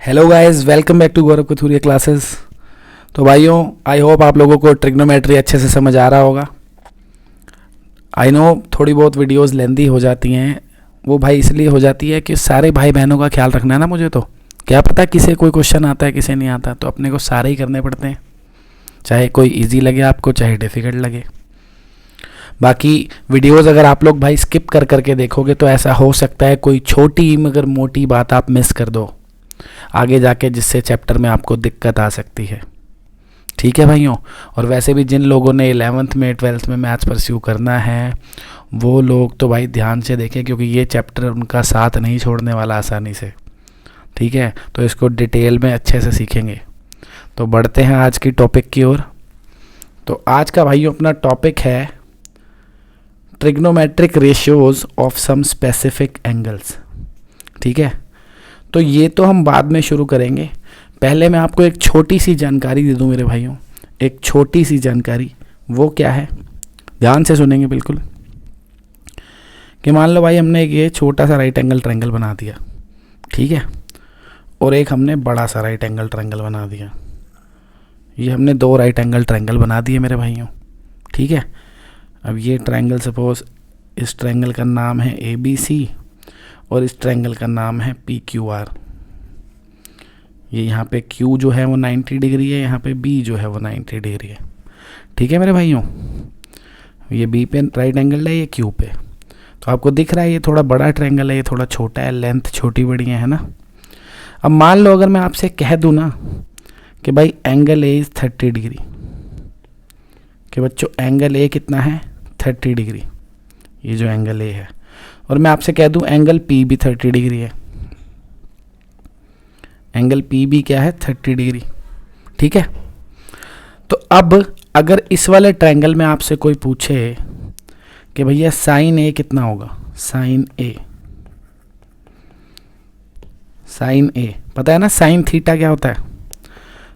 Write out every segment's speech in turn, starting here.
Hello guys, welcome back to Gaurav Kathuria classes. तो भाइयों, I hope आप लोगों को ट्रिग्नोमेट्री अच्छे से समझ आ रहा होगा। आई नो थोड़ी बहुत वीडियोस लेंदी हो जाती हैं, वो भाई इसलिए हो जाती है कि सारे भाई बहनों का ख्याल रखना है ना। मुझे तो क्या पता किसे कोई क्वेश्चन आता है किसे नहीं आता, तो अपने को सारे ही करने पड़ते हैं, चाहे कोई ईजी लगे आपको चाहे डिफ़िकल्ट लगे। बाकी वीडियोस अगर आप लोग भाई स्किप कर करके देखोगे तो ऐसा हो सकता है कोई छोटी मगर मोटी बात आप मिस कर दो आगे जाके, जिससे चैप्टर में आपको दिक्कत आ सकती है। ठीक है भाइयों। और वैसे भी जिन लोगों ने 11th में 12th में मैथ्स परस्यू करना है वो लोग तो भाई ध्यान से देखें, क्योंकि ये चैप्टर उनका साथ नहीं छोड़ने वाला आसानी से। ठीक है, तो इसको डिटेल में अच्छे से सीखेंगे। तो बढ़ते हैं आज की टॉपिक की ओर। तो आज का भाइयों अपना टॉपिक है trigonometric ratios of some specific angles. ठीक है, तो ये तो हम बाद में शुरू करेंगे। पहले मैं आपको एक छोटी सी जानकारी दे दूं मेरे भाइयों, एक छोटी सी जानकारी। वो क्या है, ध्यान से सुनेंगे बिल्कुल। कि मान लो भाई हमने एक ये छोटा सा राइट एंगल ट्रायंगल बना दिया, ठीक है, और एक हमने बड़ा सा राइट एंगल ट्रायंगल बना दिया। ये हमने दो राइट एंगल ट्रायंगल बना दिए मेरे भाइयों। ठीक है, अब ये ट्रायंगल सपोज इस ट्रायंगल का नाम है ABC और इस ट्रायंगल का नाम है PQR। ये यहाँ पे Q जो है वो 90 डिग्री है, यहाँ पे B जो है वो 90 डिग्री है। ठीक है मेरे भाइयों, ये B पे राइट एंगल है, ये Q पे। तो आपको दिख रहा है ये थोड़ा बड़ा ट्रायंगल है, ये थोड़ा छोटा है, लेंथ छोटी बड़ी है ना। अब मान लो अगर मैं आपसे कह दूँ ना कि भाई एंगल A इज़ 30 डिग्री, कि बच्चों एंगल A कितना है 30 डिग्री, ये जो एंगल A है, और मैं आपसे कह दूं एंगल P भी 30 डिग्री है। एंगल P भी क्या है 30 डिग्री। ठीक है, तो अब अगर इस वाले ट्रायंगल में आपसे कोई पूछे कि भैया साइन A कितना होगा, साइन A पता है ना, साइन थीटा क्या होता है?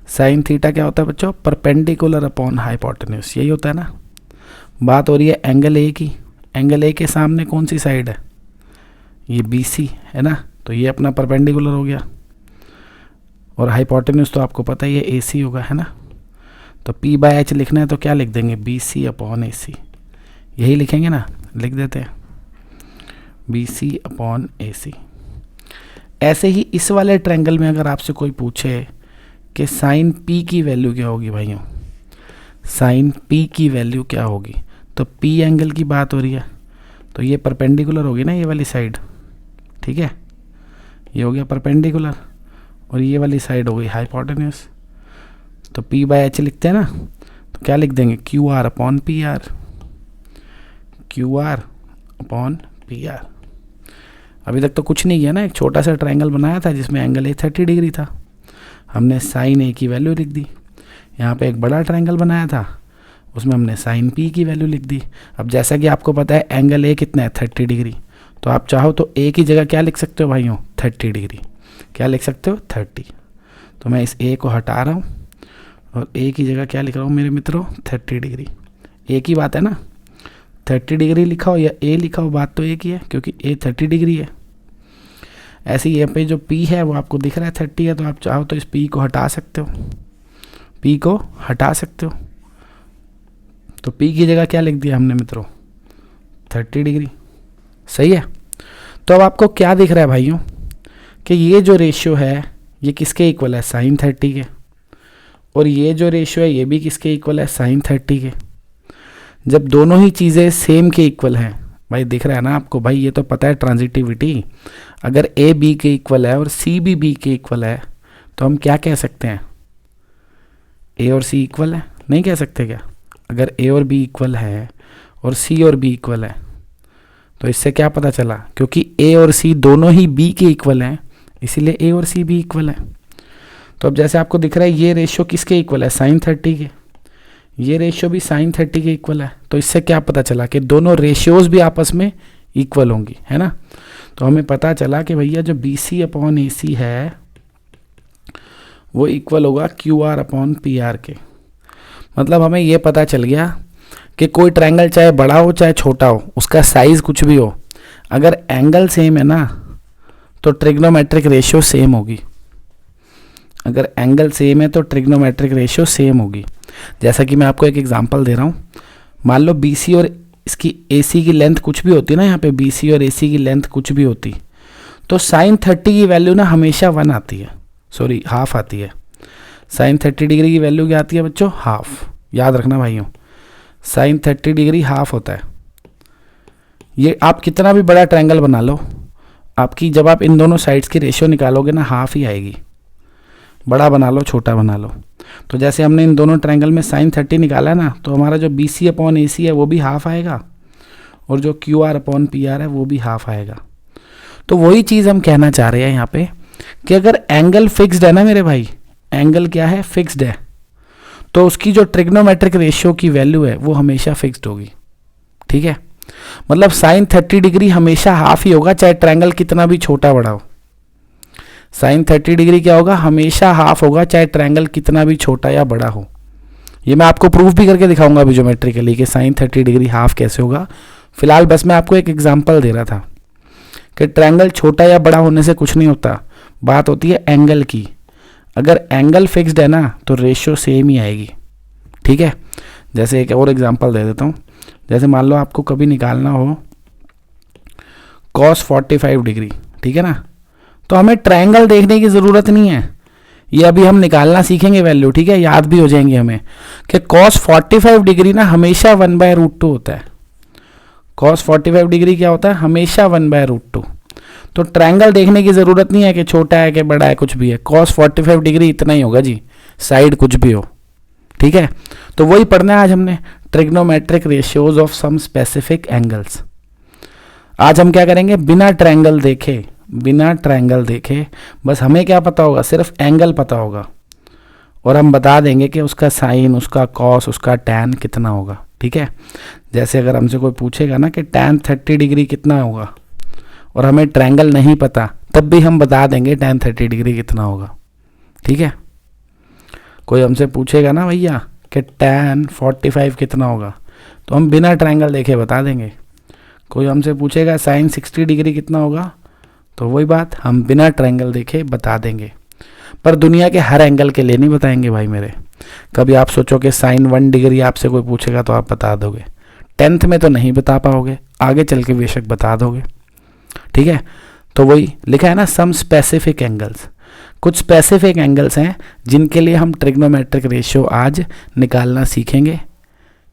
साइन थीटा क्या होता है बच्चों? परपेंडिकुलर अपॉन हाइपोटेन्यूज, यही होता है ना। बात हो रही है एंगल A की। एंगल A के सामने कौन सी साइड है? ये BC है ना, तो ये अपना परपेंडिकुलर हो गया। और हाइपोटेन्यूज तो आपको पता ही है AC होगा, है ना। तो P/H लिखना है तो क्या लिख देंगे, BC अपॉन AC, यही लिखेंगे ना, लिख देते हैं BC अपॉन AC। ऐसे ही इस वाले ट्रायंगल में अगर आपसे कोई पूछे कि साइन P की वैल्यू क्या होगी भाइयों, साइन P की वैल्यू क्या होगी, तो P एंगल की बात हो रही है, तो ये परपेंडिकुलर होगी ना ये वाली साइड। ठीक है, ये हो गया परपेंडिकुलर और ये वाली साइड हो गई हाइपोटेन्यूज। तो P/H लिखते हैं ना, तो क्या लिख देंगे, QR upon PR, QR upon PR। अभी तक तो कुछ नहीं किया ना, एक छोटा सा ट्रायंगल बनाया था जिसमें एंगल A 30 डिग्री था, हमने साइन A की वैल्यू लिख दी। यहाँ पे एक बड़ा ट्रायंगल बनाया था, उसमें हमने साइन P की वैल्यू लिख दी। अब जैसा कि आपको पता है एंगल A कितना है 30 डिग्री, तो आप चाहो तो A की जगह क्या लिख सकते हो भाइयों, 30 डिग्री। क्या लिख सकते हो, 30। तो मैं इस A को हटा रहा हूँ और A की जगह क्या लिख रहा हूँ मेरे मित्रों, 30 डिग्री। A की बात है ना, 30 डिग्री लिखा हो या A लिखा हो, बात तो एक ही है, क्योंकि A 30 डिग्री है। ऐसे यहाँ पे जो P है वो आपको दिख रहा है 30 है, तो आप चाहो तो इस P को हटा सकते हो, P को हटा सकते हो। तो P की जगह क्या लिख दिया हमने मित्रों, 30 डिग्री। सही है। तो अब आपको क्या दिख रहा है भाइयों कि ये जो रेशियो है ये किसके इक्वल है, साइन 30 के, और ये जो रेशियो है ये भी किसके इक्वल है, साइन 30 के। जब दोनों ही चीज़ें सेम के इक्वल हैं, भाई दिख रहा है ना आपको, भाई ये तो पता है ट्रांजिटिविटी, अगर A B के इक्वल है और C भी B के इक्वल है तो हम क्या कह सकते हैं, A और C इक्वल है, नहीं कह सकते क्या? अगर A और B इक्वल है और C और B इक्वल है तो इससे क्या पता चला, क्योंकि A और C दोनों ही B के इक्वल हैं, इसीलिए A और C भी इक्वल है। तो अब जैसे आपको दिख रहा है ये रेशियो किसके इक्वल है, साइन 30 के, ये रेशियो भी साइन 30 के इक्वल है। तो इससे क्या पता चला कि दोनों रेशियोज भी आपस में इक्वल होंगी, है ना। तो हमें पता चला कि भैया जो BC अपॉन AC है वो इक्वल होगा QR अपॉन PR के। मतलब हमें ये पता चल गया कि कोई ट्रायंगल चाहे बड़ा हो चाहे छोटा हो, उसका साइज़ कुछ भी हो, अगर एंगल सेम है ना तो ट्रिग्नोमेट्रिक रेशियो सेम होगी। अगर एंगल सेम है तो ट्रिग्नोमेट्रिक रेशियो सेम होगी। जैसा कि मैं आपको एक एग्जांपल दे रहा हूँ, मान लो BC और इसकी AC की लेंथ कुछ भी होती है ना, यहाँ पे BC और AC की लेंथ कुछ भी होती, तो sin 30 की वैल्यू ना हमेशा 1 आती है, सॉरी हाफ आती है। sin 30 डिग्री की वैल्यू क्या आती है बच्चों? हाफ। याद रखना भाइयों, sin 30 डिग्री हाफ होता है। ये आप कितना भी बड़ा ट्रायंगल बना लो, आपकी जब आप इन दोनों साइड्स की रेशियो निकालोगे ना, हाफ ही आएगी। बड़ा बना लो छोटा बना लो, तो जैसे हमने इन दोनों ट्रायंगल में sin 30 निकाला है ना, तो हमारा जो BC अपॉन AC है वो भी हाफ आएगा, और जो QR अपॉन PR है वो भी हाफ आएगा। तो वही चीज़ हम कहना चाह रहे हैं यहाँ पे कि अगर एंगल फिक्स्ड है ना मेरे भाई, एंगल क्या है? फिक्स्ड है, तो उसकी जो ट्रिग्नोमेट्रिक रेशियो की वैल्यू है वो हमेशा फिक्स्ड होगी। ठीक है, मतलब sin 30 डिग्री हमेशा हाफ ही होगा, चाहे ट्रायंगल कितना भी छोटा बड़ा हो। sin 30 डिग्री क्या होगा? हमेशा हाफ होगा, चाहे ट्रायंगल कितना भी छोटा या बड़ा हो। ये मैं आपको प्रूफ भी करके दिखाऊंगा अभी ज्योमेट्रिकली कि sin 30 डिग्री हाफ कैसे होगा। फिलहाल बस मैं आपको एक एग्जांपल दे रहा था कि ट्रायंगल छोटा या बड़ा होने से कुछ नहीं होता, बात होती है एंगल की। अगर एंगल फिक्स्ड है ना तो रेशियो सेम ही आएगी। ठीक है, जैसे एक और एग्जांपल दे देता हूँ। जैसे मान लो आपको कभी निकालना हो cos 45 डिग्री, ठीक है ना, तो हमें ट्रायंगल देखने की ज़रूरत नहीं है, ये अभी हम निकालना सीखेंगे वैल्यू। ठीक है, याद भी हो जाएंगे हमें कि cos 45 डिग्री ना हमेशा 1/√2 होता है। cos 45 डिग्री क्या होता है? हमेशा 1/√2। तो ट्रायंगल देखने की ज़रूरत नहीं है कि छोटा है कि बड़ा है, कुछ भी है, cos 45 डिग्री इतना ही होगा जी, साइड कुछ भी हो। ठीक है, तो वही पढ़ना है आज हमने, trigonometric ratios of some specific angles. आज हम क्या करेंगे? बिना ट्रायंगल देखे बस हमें क्या पता होगा? सिर्फ एंगल पता होगा, और हम बता देंगे कि उसका साइन, उसका कॉस, उसका टैन कितना होगा। ठीक है, जैसे अगर हमसे कोई पूछेगा ना कि टैन 30 डिग्री कितना होगा, और हमें ट्रायंगल नहीं पता, तब भी हम बता देंगे टैन 30 डिग्री कितना होगा। ठीक है, कोई हमसे पूछेगा ना भैया कि टैन 45 कितना होगा, तो हम बिना ट्रायंगल देखे बता देंगे। कोई हमसे पूछेगा साइन 60 डिग्री कितना होगा, तो वही बात हम बिना ट्रायंगल देखे बता देंगे। पर दुनिया के हर एंगल के लिए नहीं बताएंगे भाई मेरे। कभी आप सोचो कि साइन 1 डिग्री आपसे कोई पूछेगा तो आप बता दोगे, 10th में तो नहीं बता पाओगे, आगे चल के बेशक बता दोगे। ठीक है, तो वही लिखा है ना, सम स्पेसिफिक एंगल्स। कुछ स्पेसिफिक एंगल्स हैं जिनके लिए हम ट्रिग्नोमेट्रिक रेशियो आज निकालना सीखेंगे।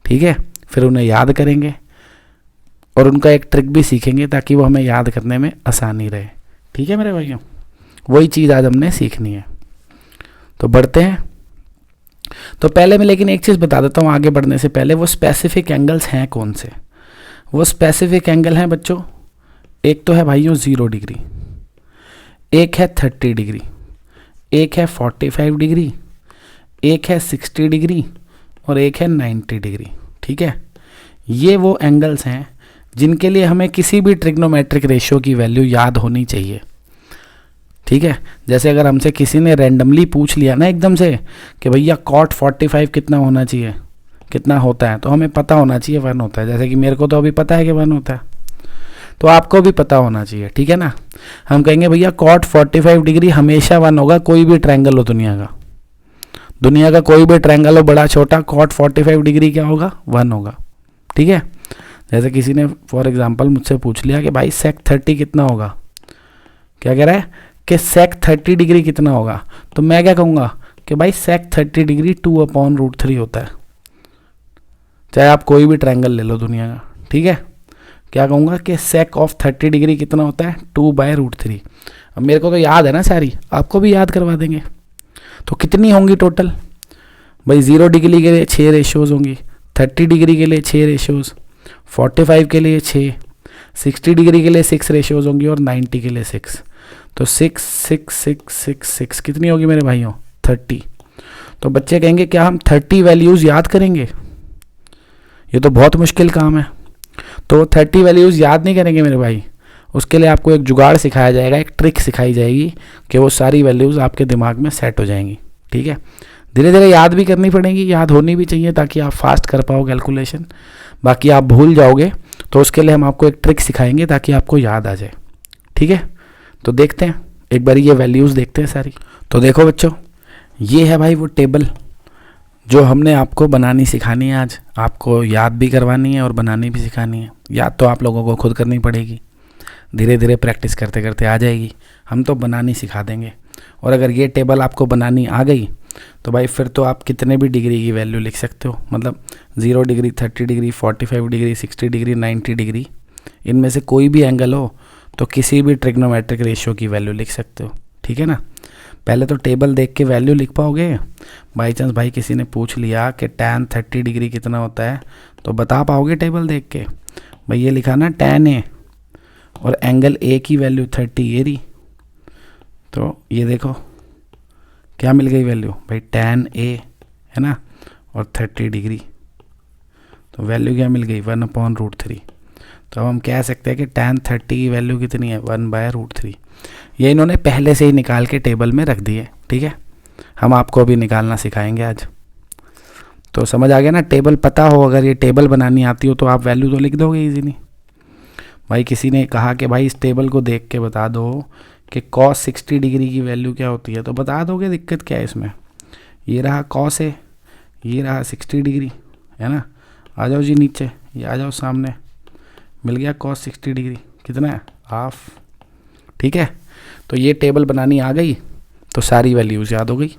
ठीक है, फिर उन्हें याद करेंगे और उनका एक ट्रिक भी सीखेंगे ताकि वो हमें याद करने में आसानी रहे। ठीक है मेरे भाइयों, वही चीज़ आज हमने सीखनी है। तो बढ़ते हैं। तो पहले मैं लेकिन एक चीज़ बता देता हूँ आगे बढ़ने से पहले, वो स्पेसिफिक एंगल्स हैं कौन से। वो स्पेसिफिक एंगल हैं बच्चों, एक तो है भाइयों 0 डिग्री, एक है 30 डिग्री, एक है 45 डिग्री, एक है 60 डिग्री और एक है 90 डिग्री। ठीक है, ये वो एंगल्स हैं जिनके लिए हमें किसी भी ट्रिग्नोमेट्रिक रेशियो की वैल्यू याद होनी चाहिए। ठीक है, जैसे अगर हमसे किसी ने रैंडमली पूछ लिया ना एकदम से कि भैया cot 45 कितना होना चाहिए, कितना होता है, तो हमें पता होना चाहिए 1 होता है। जैसे कि मेरे को तो अभी पता है कि 1 होता है, तो आपको भी पता होना चाहिए। ठीक है ना, हम कहेंगे भैया cot 45 डिग्री हमेशा 1 होगा, कोई भी ट्रायंगल हो दुनिया का कोई भी ट्रायंगल हो बड़ा छोटा, cot 45 डिग्री क्या होगा? 1 होगा। ठीक है, जैसे किसी ने फॉर एग्जांपल मुझसे पूछ लिया कि भाई sec 30 कितना होगा, क्या कह रहा है कि sec 30 डिग्री कितना होगा, तो मैं क्या कहूँगा कि भाई sec 30 डिग्री 2/√3 होता है, चाहे आप कोई भी ट्रायंगल ले लो दुनिया का। ठीक है, क्या कहूँगा कि sec ऑफ 30 डिग्री कितना होता है? 2/√3। अब मेरे को तो याद है ना सारी, आपको भी याद करवा देंगे। तो कितनी होंगी टोटल भाई? 0 डिग्री के लिए 6 रेशियोज़ होंगी, 30 डिग्री के लिए 6 रेशियोज़, 45 के लिए 6, 60 डिग्री के लिए 6 रेशियोज़ होंगी और 90 के लिए 6। तो 6 6 6 6 6 कितनी होगी मेरे भाइयों? 30। तो बच्चे कहेंगे क्या हम 30 वैल्यूज़ याद करेंगे? ये तो बहुत मुश्किल काम है। तो 30 वैल्यूज़ याद नहीं करेंगे मेरे भाई, उसके लिए आपको एक जुगाड़ सिखाया जाएगा, एक ट्रिक सिखाई जाएगी कि वो सारी वैल्यूज़ आपके दिमाग में सेट हो जाएंगी। ठीक है, धीरे धीरे याद भी करनी पड़ेगी, याद होनी भी चाहिए ताकि आप फास्ट कर पाओ कैलकुलेशन। बाकी आप भूल जाओगे तो उसके लिए हम आपको एक ट्रिक सिखाएंगे ताकि आपको याद आ जाए। ठीक है, तो देखते हैं एक बार ये वैल्यूज़ देखते हैं सारी। तो देखो बच्चों, ये है भाई वो टेबल जो हमने आपको बनानी सिखानी है आज, आपको याद भी करवानी है और बनानी भी सिखानी है। याद तो आप लोगों को खुद करनी पड़ेगी, धीरे धीरे प्रैक्टिस करते करते आ जाएगी, हम तो बनानी सिखा देंगे। और अगर ये टेबल आपको बनानी आ गई तो भाई फिर तो आप कितने भी डिग्री की वैल्यू लिख सकते हो, मतलब 0 degree, 30 degree, 45 degree, 60 degree, 90 degree, इनमें से कोई भी एंगल हो तो किसी भी ट्रिग्नोमेट्रिक रेशियो की वैल्यू लिख सकते हो, ठीक है ना। पहले तो टेबल देख के वैल्यू लिख पाओगे। बाई चांस भाई किसी ने पूछ लिया कि tan 30 डिग्री कितना होता है तो बता पाओगे टेबल देख के। भाई ये लिखा ना tan A और एंगल A की वैल्यू 30 ये रही, तो ये देखो क्या मिल गई वैल्यू भाई, tan A है ना और 30 डिग्री, तो वैल्यू क्या मिल गई 1/√3। तो अब हम कह सकते हैं कि tan 30 की वैल्यू कितनी है 1/√3। ये इन्होंने पहले से ही निकाल के टेबल में रख दी है, ठीक है। हम आपको अभी निकालना सिखाएंगे आज। तो समझ आ गया ना, टेबल पता हो, अगर ये टेबल बनानी आती हो तो आप वैल्यू तो लिख दोगे इजीली। भाई किसी ने कहा कि भाई इस टेबल को देख के बता दो कि cos 60 डिग्री की वैल्यू क्या होती है, तो बता दोगे, दिक्कत क्या है इसमें। ये रहा cos है, ये रहा 60 डिग्री, है ना। आ जाओ जी नीचे, ये आ जाओ सामने, मिल गया cos 60 डिग्री कितना है हाफ, ठीक है। तो ये टेबल बनानी आ गई तो सारी वैल्यूज़ याद हो गई।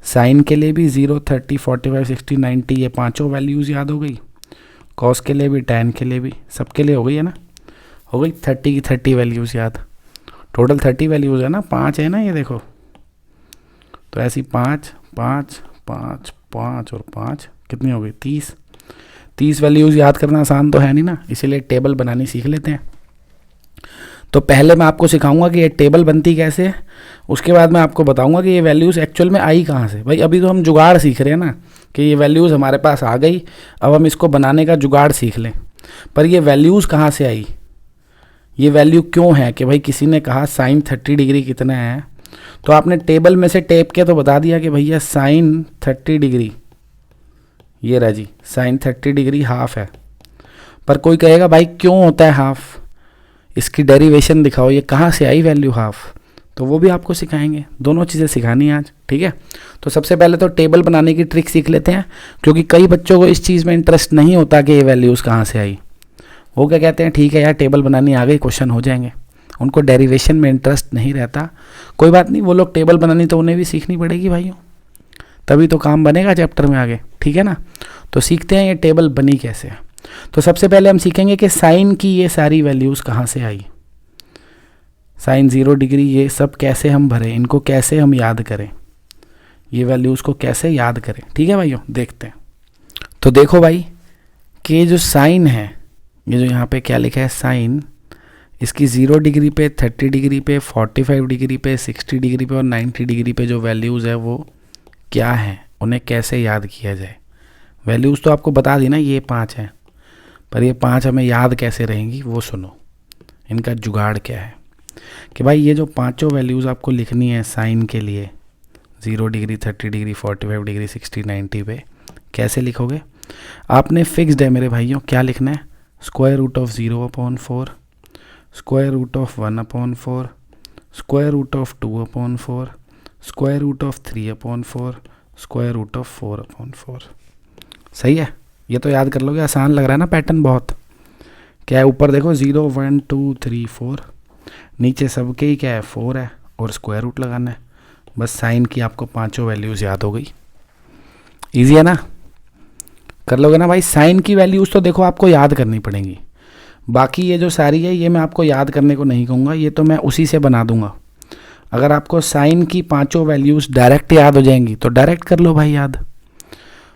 साइन के लिए भी 0, 30, 45, 60, 90 ये पांचों वैल्यूज़ याद हो गई। कॉस के लिए भी, टैन के लिए भी, सबके लिए हो गई है ना, हो गई 30 की 30 वैल्यूज़ याद। टोटल 30 वैल्यूज़ है ना, 5 है ना ये देखो, तो ऐसी 5, 5, 5, 5 और 5 कितनी हो गई 30 वैल्यूज़ याद करना आसान तो है नहीं ना, इसीलिए टेबल बनानी सीख लेते हैं। तो पहले मैं आपको सिखाऊंगा कि ये टेबल बनती कैसे है, उसके बाद मैं आपको बताऊंगा कि ये वैल्यूज़ एक्चुअल में आई कहाँ से। भाई अभी तो हम जुगाड़ सीख रहे हैं ना कि ये वैल्यूज़ हमारे पास आ गई, अब हम इसको बनाने का जुगाड़ सीख लें। पर ये वैल्यूज़ कहाँ से आई, ये वैल्यू क्यों है कि भाई किसी ने कहा साइन 30 डिग्री कितना है, तो आपने टेबल में से टेप के तो बता दिया कि भैया साइन 30 डिग्री, ये रहा जी साइन 30 डिग्री हाफ है। पर कोई कहेगा भाई क्यों होता है हाफ, इसकी डेरिवेशन दिखाओ, ये कहाँ से आई वैल्यू हाफ, तो वो भी आपको सिखाएंगे। दोनों चीज़ें सिखानी है आज, ठीक है। तो सबसे पहले तो टेबल बनाने की ट्रिक सीख लेते हैं, क्योंकि कई बच्चों को इस चीज़ में इंटरेस्ट नहीं होता कि ये वैल्यूज़ कहाँ से आई। वो क्या कहते हैं, ठीक है यार टेबल बनानी आ गई, क्वेश्चन हो जाएंगे, उनको डेरिवेशन में इंटरेस्ट नहीं रहता। कोई बात नहीं, वो लोग टेबल बनानी तो उन्हें भी सीखनी पड़ेगी भाइयों, तभी तो काम बनेगा चैप्टर में आगे, ठीक है ना। तो सीखते हैं ये टेबल बनी कैसे है। तो सबसे पहले हम सीखेंगे कि साइन की ये सारी वैल्यूज़ कहाँ से आई, साइन 0 डिग्री ये सब कैसे हम भरें, इनको कैसे हम याद करें, ये वैल्यूज़ को कैसे याद करें, ठीक है भाइयों। देखते हैं, तो देखो भाई कि ये जो साइन है, ये जो यहाँ पे क्या लिखा है साइन, इसकी 0 डिग्री पे, 30 डिग्री पे, 45 डिग्री पे, 60 डिग्री पे और 90 डिग्री पे जो वैल्यूज़ है वो क्या है, उन्हें कैसे याद किया जाए। वैल्यूज़ तो आपको बता दी ना ये 5 है, पर ये 5 हमें याद कैसे रहेंगी वो सुनो। इनका जुगाड़ क्या है कि भाई ये जो पांचों वैल्यूज़ आपको लिखनी है साइन के लिए, 0 डिग्री, 30 डिग्री, 45 डिग्री, 60, 90 पे कैसे लिखोगे। आपने फिक्स्ड है मेरे भाइयों, क्या लिखना है, square root of 0/4, square root of 1/4, square root of 2/4, square root of 3/4, square root of 4/4। सही है, ये तो याद कर लोगे, आसान लग रहा है ना पैटर्न बहुत। क्या है ऊपर देखो 0, 1, 2, 3, 4, नीचे सबके ही क्या है 4 है और स्क्वायर रूट लगाना है। बस साइन की आपको पांचों वैल्यूज़ याद हो गई, इजी है ना, कर लोगे ना भाई। साइन की वैल्यूज़ तो देखो आपको याद करनी पड़ेंगी, बाकी ये जो सारी है ये मैं आपको याद करने को नहीं कहूँगा, ये तो मैं उसी से बना दूंगा। अगर आपको साइन की पांचों वैल्यूज़ डायरेक्ट याद हो जाएंगी तो डायरेक्ट कर लो भाई याद,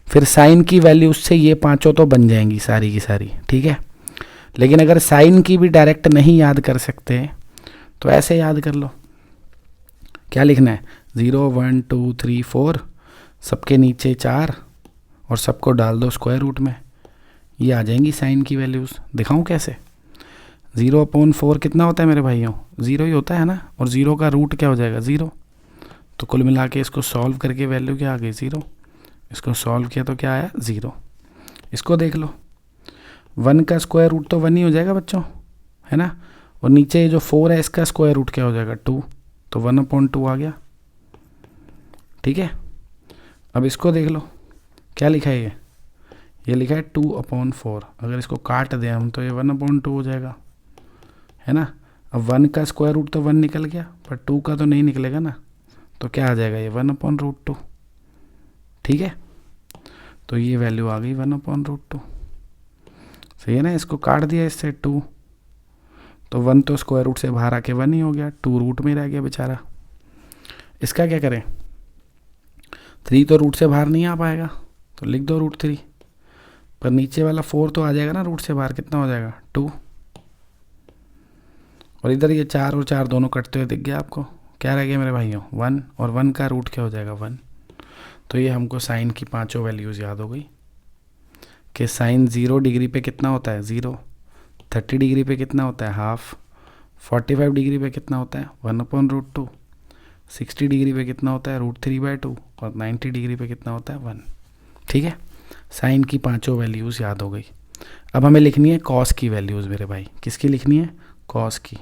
फिर साइन की वैल्यूज़ से ये पांचों तो बन जाएंगी सारी की सारी, ठीक है। लेकिन अगर साइन की भी डायरेक्ट नहीं याद कर सकते तो ऐसे याद कर लो, क्या लिखना है 0, 1, 2, 3, 4, सबके नीचे 4 और सबको डाल दो स्क्वायर रूट में, ये आ जाएंगी साइन की वैल्यूज़। दिखाऊं कैसे, 0/4 कितना होता है मेरे भाइयों, 0 ही होता है ना, और 0 का रूट क्या हो जाएगा 0, तो कुल मिला के इसको सॉल्व करके वैल्यू क्या आ गई 0, इसको सॉल्व किया तो क्या आया 0। इसको देख लो, 1 का स्क्वायर रूट तो 1 ही हो जाएगा बच्चों, है ना, और नीचे जो 4 है इसका स्क्वायर रूट क्या हो जाएगा 2, तो 1/2 आ गया, ठीक है, अब इसको देख लो, क्या लिखा है ये लिखा है 2/4। अगर इसको काट दें हम तो ये 1/2 हो जाएगा, है ना। अब 1 का स्क्वायर रूट तो 1 निकल गया, पर 2 का तो नहीं निकलेगा ना, तो क्या आ जाएगा ये 1/√2। ठीक है, तो ये वैल्यू आ गई 1/√2। सही है ना, इसको काट दिया इससे 2, तो 1 तो स्क्वायर रूट से बाहर आके 1 ही हो गया, 2 रूट में रह गया बेचारा। इसका क्या करें, 3 तो रूट से बाहर नहीं आ पाएगा, तो लिख दो √3, पर नीचे वाला 4 तो आ जाएगा ना रूट से बाहर, कितना हो जाएगा 2। और इधर ये 4 और 4 दोनों कटते हुए दिख गया आपको, क्या रह गया मेरे भाइयों 1, और 1 का रूट क्या हो जाएगा 1। तो ये हमको साइन की पांचों वैल्यूज़ याद हो गई कि साइन 0 डिग्री पे कितना होता है 0, 30 डिग्री पे कितना होता है हाफ, 45 डिग्री पे कितना होता है 1/√2, 60 डिग्री पे कितना होता है √3/2, और 90 डिग्री पे कितना होता है 1। ठीक है, साइन की पांचों वैल्यूज़ याद हो गई। अब हमें लिखनी है कॉस की वैल्यूज़ मेरे भाई। किसकी लिखनी है, कॉस की।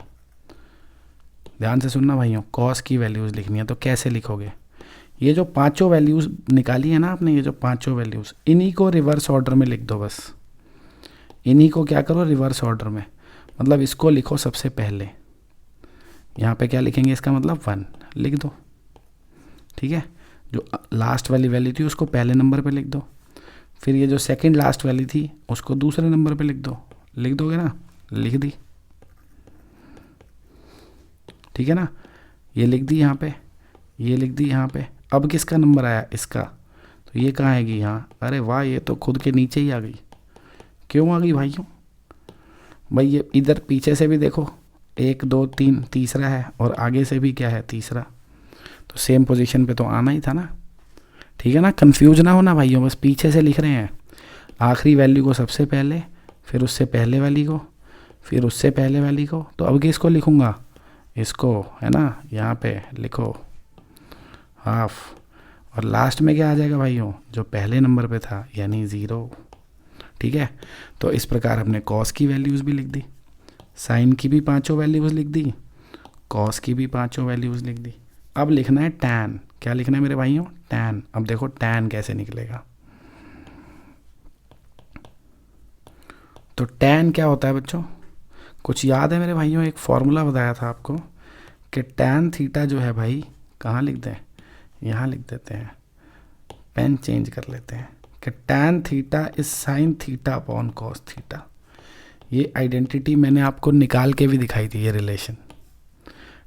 ध्यान से सुनना भाइयों, कॉस की वैल्यूज़ लिखनी है। तो कैसे लिखोगे, ये जो पांचों वैल्यूज़ निकाली है ना आपने, ये जो पांचों वैल्यूज़, इन्हीं को रिवर्स ऑर्डर में लिख दो बस। इन्हीं को क्या करो रिवर्स ऑर्डर में, मतलब इसको लिखो सबसे पहले। यहाँ पे क्या लिखेंगे, इसका मतलब 1 लिख दो। ठीक है, जो लास्ट वाली वैल्यू थी उसको पहले नंबर पे लिख दो, फिर ये जो सेकंड लास्ट वाली थी उसको दूसरे नंबर पे लिख दो। लिख दोगे ना, लिख दी। ठीक है ना, ये लिख दी यहाँ पे, ये लिख दी यहाँ पे। अब किसका नंबर आया, इसका, तो ये कहाँ आएगी यहाँ। अरे वाह, ये तो खुद के नीचे ही आ गई। क्यों आ गई भाइयों, भाई ये इधर पीछे से भी देखो 1 2 3 तीसरा है, और आगे से भी क्या है तीसरा, तो सेम पोजीशन पे तो आना ही था ना। ठीक है ना, कंफ्यूज ना होना भाइयों, बस पीछे से लिख रहे हैं। आखिरी वैल्यू को सबसे पहले, फिर उससे पहले वाली को, फिर उससे पहले वाली को। तो अब किसको लिखूँगा, इसको, है ना, यहाँ पे लिखो हाफ, और लास्ट में क्या आ जाएगा भाइयों, जो पहले नंबर पे था यानी 0। ठीक है, तो इस प्रकार हमने कॉस की वैल्यूज़ भी लिख दी, साइन की भी पांचों वैल्यूज़ लिख दी, कॉस की भी पांचों वैल्यूज़ लिख दी। अब लिखना है टैन। क्या लिखना है मेरे भाइयों, टैन। अब देखो टैन कैसे निकलेगा। तो टैन क्या होता है बच्चों, कुछ याद है मेरे भाइयों, एक फॉर्मूला बताया था आपको कि टैन थीटा जो है भाई, कहाँ लिख दें, यहाँ लिख देते हैं, पेन चेंज कर लेते हैं, कि tan theta is sine theta upon cos theta. ये आइडेंटिटी मैंने आपको निकाल के भी दिखाई थी, ये रिलेशन।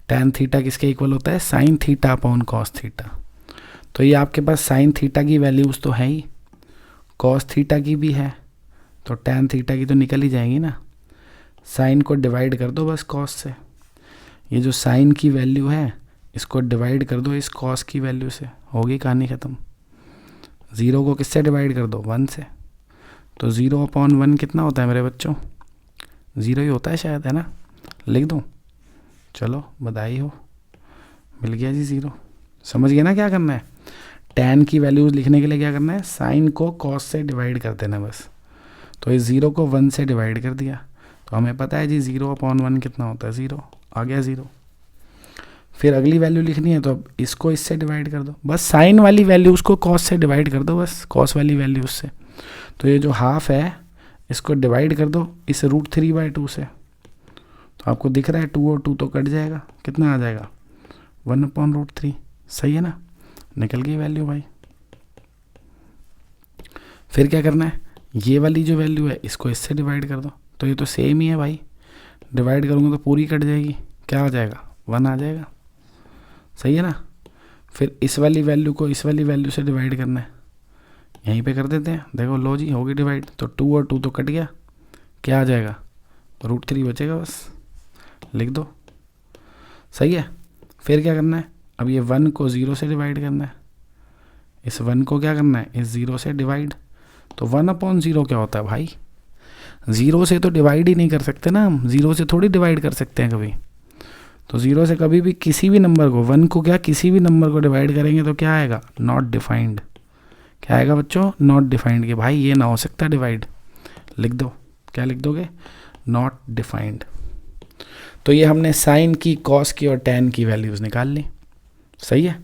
टैन थीटा किसके इक्वल होता है, sine theta upon cos theta. तो ये आपके पास साइन थीटा की वैल्यूज़ तो है ही, कॉस थीटा की भी है, तो टैन थीटा की तो निकल ही जाएंगी ना। साइन को डिवाइड कर दो बस कॉस से, ये जो साइन की वैल्यू है इसको डिवाइड कर दो इस कॉस की वैल्यू से, होगी कहानी ख़त्म। 0 को किससे डिवाइड कर दो, 1 से। तो 0/1 कितना होता है मेरे बच्चों, 0 ही होता है शायद, है ना। लिख दूँ, चलो बधाई हो, मिल गया जी 0। समझ गए ना क्या करना है। टैन की वैल्यूज़ लिखने के लिए क्या करना है, साइन को कॉस से डिवाइड कर देना बस। तो इस 0 को 1 से डिवाइड कर दिया, तो हमें पता है जी 0/1 कितना होता है, 0 आ गया 0। फिर अगली वैल्यू लिखनी है, तो अब इसको इससे डिवाइड कर दो, बस साइन वाली वैल्यू उसको कॉस से डिवाइड कर दो, बस कॉस वाली वैल्यू उससे। तो ये जो हाफ है इसको डिवाइड कर दो इस √3/2 से, तो आपको दिख रहा है 2 और 2 तो कट जाएगा, कितना आ जाएगा 1/√3। सही है ना, निकल गई वैल्यू भाई। फिर क्या करना है, ये वाली जो वैल्यू है इसको इससे डिवाइड कर दो, तो ये तो सेम ही है भाई, डिवाइड करूँगा तो पूरी कट जाएगी, क्या आ जाएगा 1 आ जाएगा। सही है ना। फिर इस वाली वैल्यू को इस वाली वैल्यू से डिवाइड करना है, यहीं पे कर देते हैं, देखो लो जी होगी डिवाइड, तो 2 और 2 तो कट गया, क्या आ जाएगा √3 बचेगा बस, लिख दो। सही है। फिर क्या करना है, अब ये 1 को 0 से डिवाइड करना है, इस 1 को क्या करना है, इस 0 से डिवाइड। तो 1/0 क्या होता है भाई, 0 से तो डिवाइड ही नहीं कर सकते ना हम, 0 से थोड़ी डिवाइड कर सकते हैं कभी। तो 0 से कभी भी किसी भी नंबर को, 1 को क्या किसी भी नंबर को डिवाइड करेंगे तो क्या आएगा, नॉट डिफाइंड। क्या आएगा बच्चों, नॉट डिफाइंड। कि भाई ये ना हो सकता डिवाइड, लिख दो, क्या लिख दोगे, नॉट डिफाइंड। तो ये हमने साइन की, कॉस की और टैन की वैल्यूज़ निकाल ली। सही है।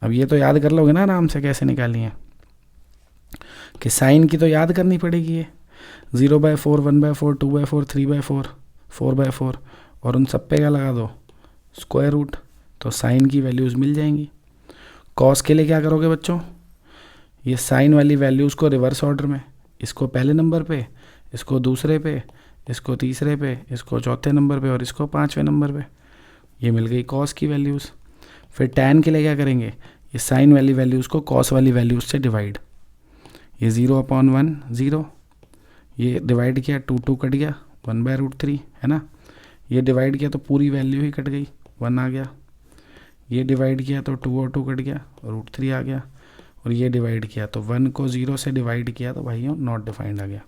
अब ये तो याद कर लोगे ना आराम से कैसे निकाली है, कि साइन की तो याद करनी पड़ेगी ये 0/4, 1/4, 2/4, 3/4, 4/4 और उन सब पे क्या लगा दो स्क्वायर रूट, तो साइन की वैल्यूज़ मिल जाएंगी। कॉस के लिए क्या करोगे बच्चों, ये साइन वाली वैल्यूज़ को रिवर्स ऑर्डर में, इसको पहले नंबर पे, इसको दूसरे पे, इसको तीसरे पे, इसको चौथे नंबर पे और इसको पाँचवें नंबर पे, ये मिल गई कॉस की वैल्यूज़। फिर टैन के लिए क्या करेंगे, ये साइन वाली वैल्यूज़ को कॉस वाली वैल्यूज़ से डिवाइड, ये 0/1 0, ये डिवाइड किया 2 कट गया 1/√3 है ना, ये डिवाइड किया तो पूरी वैल्यू ही कट गई 1 आ गया, ये डिवाइड किया तो 2 और 2 कट गया √3 आ गया, और ये डिवाइड किया तो 1 को 0 से डिवाइड किया तो भाइयों नॉट डिफाइंड आ गया।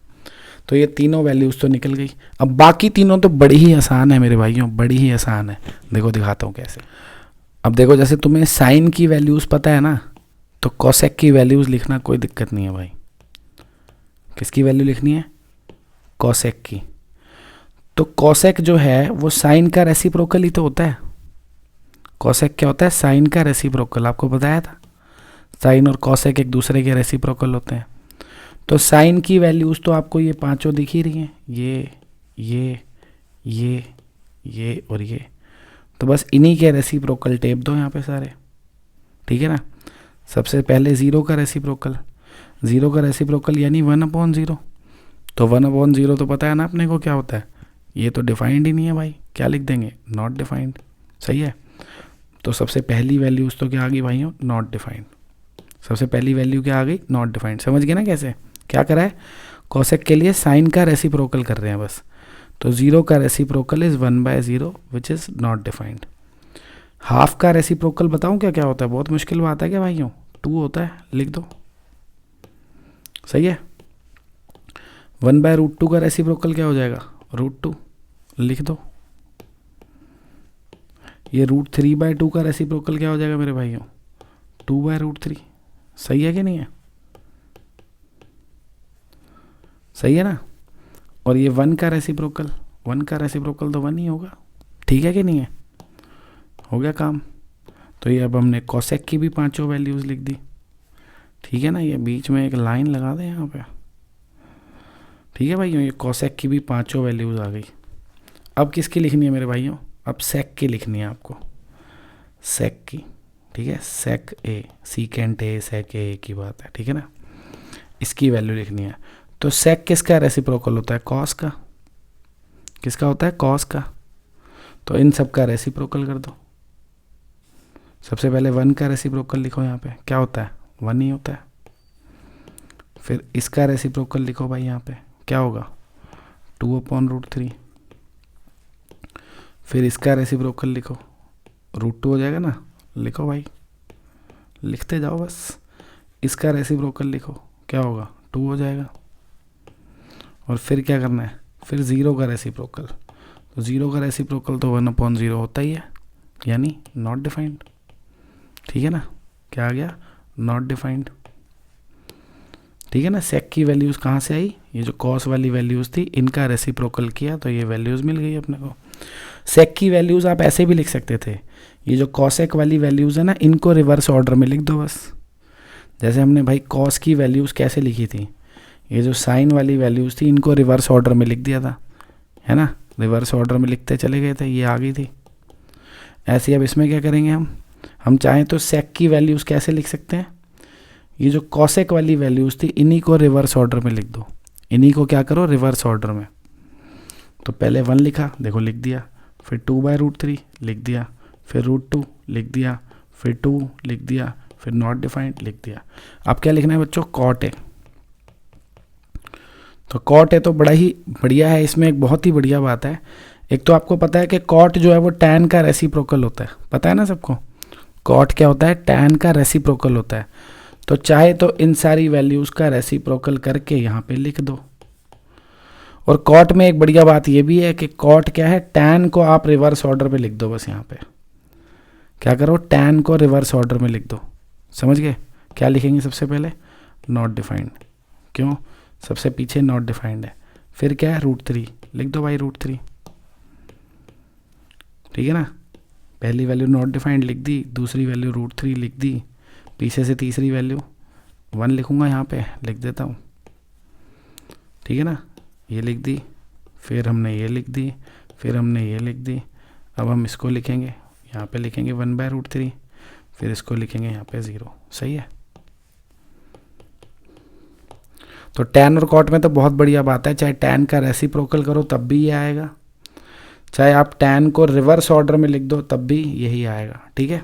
तो ये तीनों वैल्यूज़ तो निकल गई। अब बाकी तीनों तो बड़ी ही आसान है मेरे भाइयों, बड़ी ही आसान है। देखो दिखाता हूँ कैसे। अब देखो जैसे तुम्हें साइन की वैल्यूज़ पता है ना, तो कोसेक की वैल्यूज़ लिखना कोई दिक्कत नहीं है भाई। किसकी वैल्यू लिखनी है, कोसेक की। तो कोसेक जो है वो साइन का रेसिप्रोकल ही तो होता है। कोसेक क्या होता है, साइन का रेसिप्रोकल, आपको बताया था साइन और कोसेक एक दूसरे के रेसिप्रोकल होते हैं। तो साइन की वैल्यूज़ तो आपको ये पांचों दिख ही रही हैं, ये और ये, तो बस इन्हीं के रेसिप्रोकल टेप दो यहाँ पे सारे, ठीक है ना। सबसे पहले 0 का रेसिप्रोकल, 0 का रेसिप्रोकल यानी 1/0, तो 1/0 तो पता है ना अपने को क्या होता है, ये तो डिफाइंड ही नहीं है भाई, क्या लिख देंगे नॉट डिफाइंड, सही है। तो सबसे पहली वैल्यूज़ तो क्या आ गई भाइयों, नॉट डिफाइंड। सबसे पहली वैल्यू क्या आ गई, नॉट डिफाइंड। समझ गए ना कैसे, क्या करा है, कोसेक के लिए साइन का रेसिप्रोकल कर रहे हैं बस। तो 0 का reciprocal is 1/0 which is not defined. Half का रेसिप्रोकल बताऊं क्या क्या होता है, बहुत मुश्किल बात है क्या भाइयों, 2 होता है, लिख दो, सही है। 1/√2 का रेसिप्रोकल क्या हो जाएगा, √2, लिख दो। ये √3/2 का रेसिप्रोकल क्या हो जाएगा मेरे भाइयों, 2/√3, सही है कि नहीं है, सही है ना। और ये 1 का रेसिप्रोकल, 1 का रेसिप्रोकल तो 1 ही होगा, ठीक है कि नहीं है, हो गया काम। तो ये अब हमने कोसेक की भी पांचों वैल्यूज़ लिख दी, ठीक है ना। ये बीच में एक लाइन लगा दें यहाँ पे, ठीक है भाइयों, ये कोसेक की भी पांचों वैल्यूज़ आ गई। अब किसकी लिखनी है मेरे भाइयों, अब सेक की लिखनी है आपको, सेक की, ठीक है, सेक ए, सीकेंट ए, सेक ए की बात है, ठीक है ना। इसकी वैल्यू लिखनी है। तो सेक किसका रेसिप्रोकल होता है, कॉस का। किसका होता है, कॉस का। तो इन सब का रेसिप्रोकल कर दो। सबसे पहले 1 का रेसिप्रोकल लिखो, यहाँ पे क्या होता है, 1 ही होता है। फिर इसका रेसिप्रोकल लिखो भाई, यहाँ पे क्या होगा, 2/√3। फिर इसका रेसिप्रोकल लिखो, √2 हो जाएगा ना, लिखो भाई, लिखते जाओ बस। इसका रेसिप्रोकल लिखो, क्या होगा, 2 हो जाएगा। और फिर क्या करना है, फिर 0 का रेसिप्रोकल, तो 0 का रेसिप्रोकल तो 1/0 होता ही है, यानी नॉट डिफाइंड, ठीक है ना। क्या आ गया, नॉट डिफाइंड, ठीक है ना। सेक की वैल्यूज़ कहाँ से आई, ये जो कॉस वाली वैल्यूज़ थी इनका रेसिप्रोकल किया तो ये वैल्यूज़ मिल गई अपने को। सेक की वैल्यूज़ आप ऐसे भी लिख सकते थे, ये जो कॉसेक वाली वैल्यूज़ है ना, इनको रिवर्स ऑर्डर में लिख दो बस। जैसे हमने भाई कॉस की वैल्यूज़ कैसे लिखी थी, ये जो साइन वाली वैल्यूज़ थी इनको रिवर्स ऑर्डर में लिख दिया था, है ना, रिवर्स ऑर्डर में लिखते चले गए थे, ये आ गई थी। ऐसे अब इसमें क्या करेंगे हम चाहें तो सेक की वैल्यूज़ कैसे लिख सकते हैं, ये जो कॉसेक वाली वैल्यूज़ थी इन्हीं को रिवर्स ऑर्डर में लिख दो, इन्हीं को क्या करो, रिवर्स ऑर्डर में। तो पहले 1 लिखा, देखो लिख दिया, फिर 2/√3 लिख दिया, फिर √2 लिख दिया, फिर 2 लिख दिया, फिर नॉट डिफाइंड लिख दिया। अब क्या लिखना है बच्चों, कॉट ए। तो कॉट ए तो बड़ा ही बढ़िया है, इसमें एक बहुत ही बढ़िया बात है। एक तो आपको पता है कि कॉट जो है वो टैन का रेसिप्रोकल होता है, पता है ना सबको, कॉट क्या होता है, टैन का रेसिप्रोकल होता है। तो चाहे तो इन सारी वैल्यूज़ का रेसिप्रोकल करके यहाँ पे लिख दो। और कॉट में एक बढ़िया बात ये भी है कि कॉट क्या है, टैन को आप रिवर्स ऑर्डर में लिख दो बस। यहाँ पे क्या करो, टैन को रिवर्स ऑर्डर में लिख दो, समझ गए। क्या लिखेंगे सबसे पहले, नॉट डिफाइंड, क्यों, सबसे पीछे नॉट डिफाइंड है। फिर क्या है, √3 लिख दो भाई, √3, ठीक है ना। पहली वैल्यू नॉट डिफाइंड लिख दी, दूसरी वैल्यू √3 लिख दी, पीछे से तीसरी वैल्यू 1 लिखूँगा, यहाँ पे लिख देता हूँ, ठीक है ना, ये लिख दी, फिर हमने ये लिख दी, फिर हमने ये लिख दी। अब हम इसको लिखेंगे, यहाँ पे लिखेंगे 1/√3, फिर इसको लिखेंगे यहाँ पे 0। सही है। तो tan और cot में तो बहुत बढ़िया बात है, चाहे tan का रेसिप्रोकल करो तब भी ये आएगा, चाहे आप tan को रिवर्स ऑर्डर में लिख दो तब भी यही आएगा, ठीक है।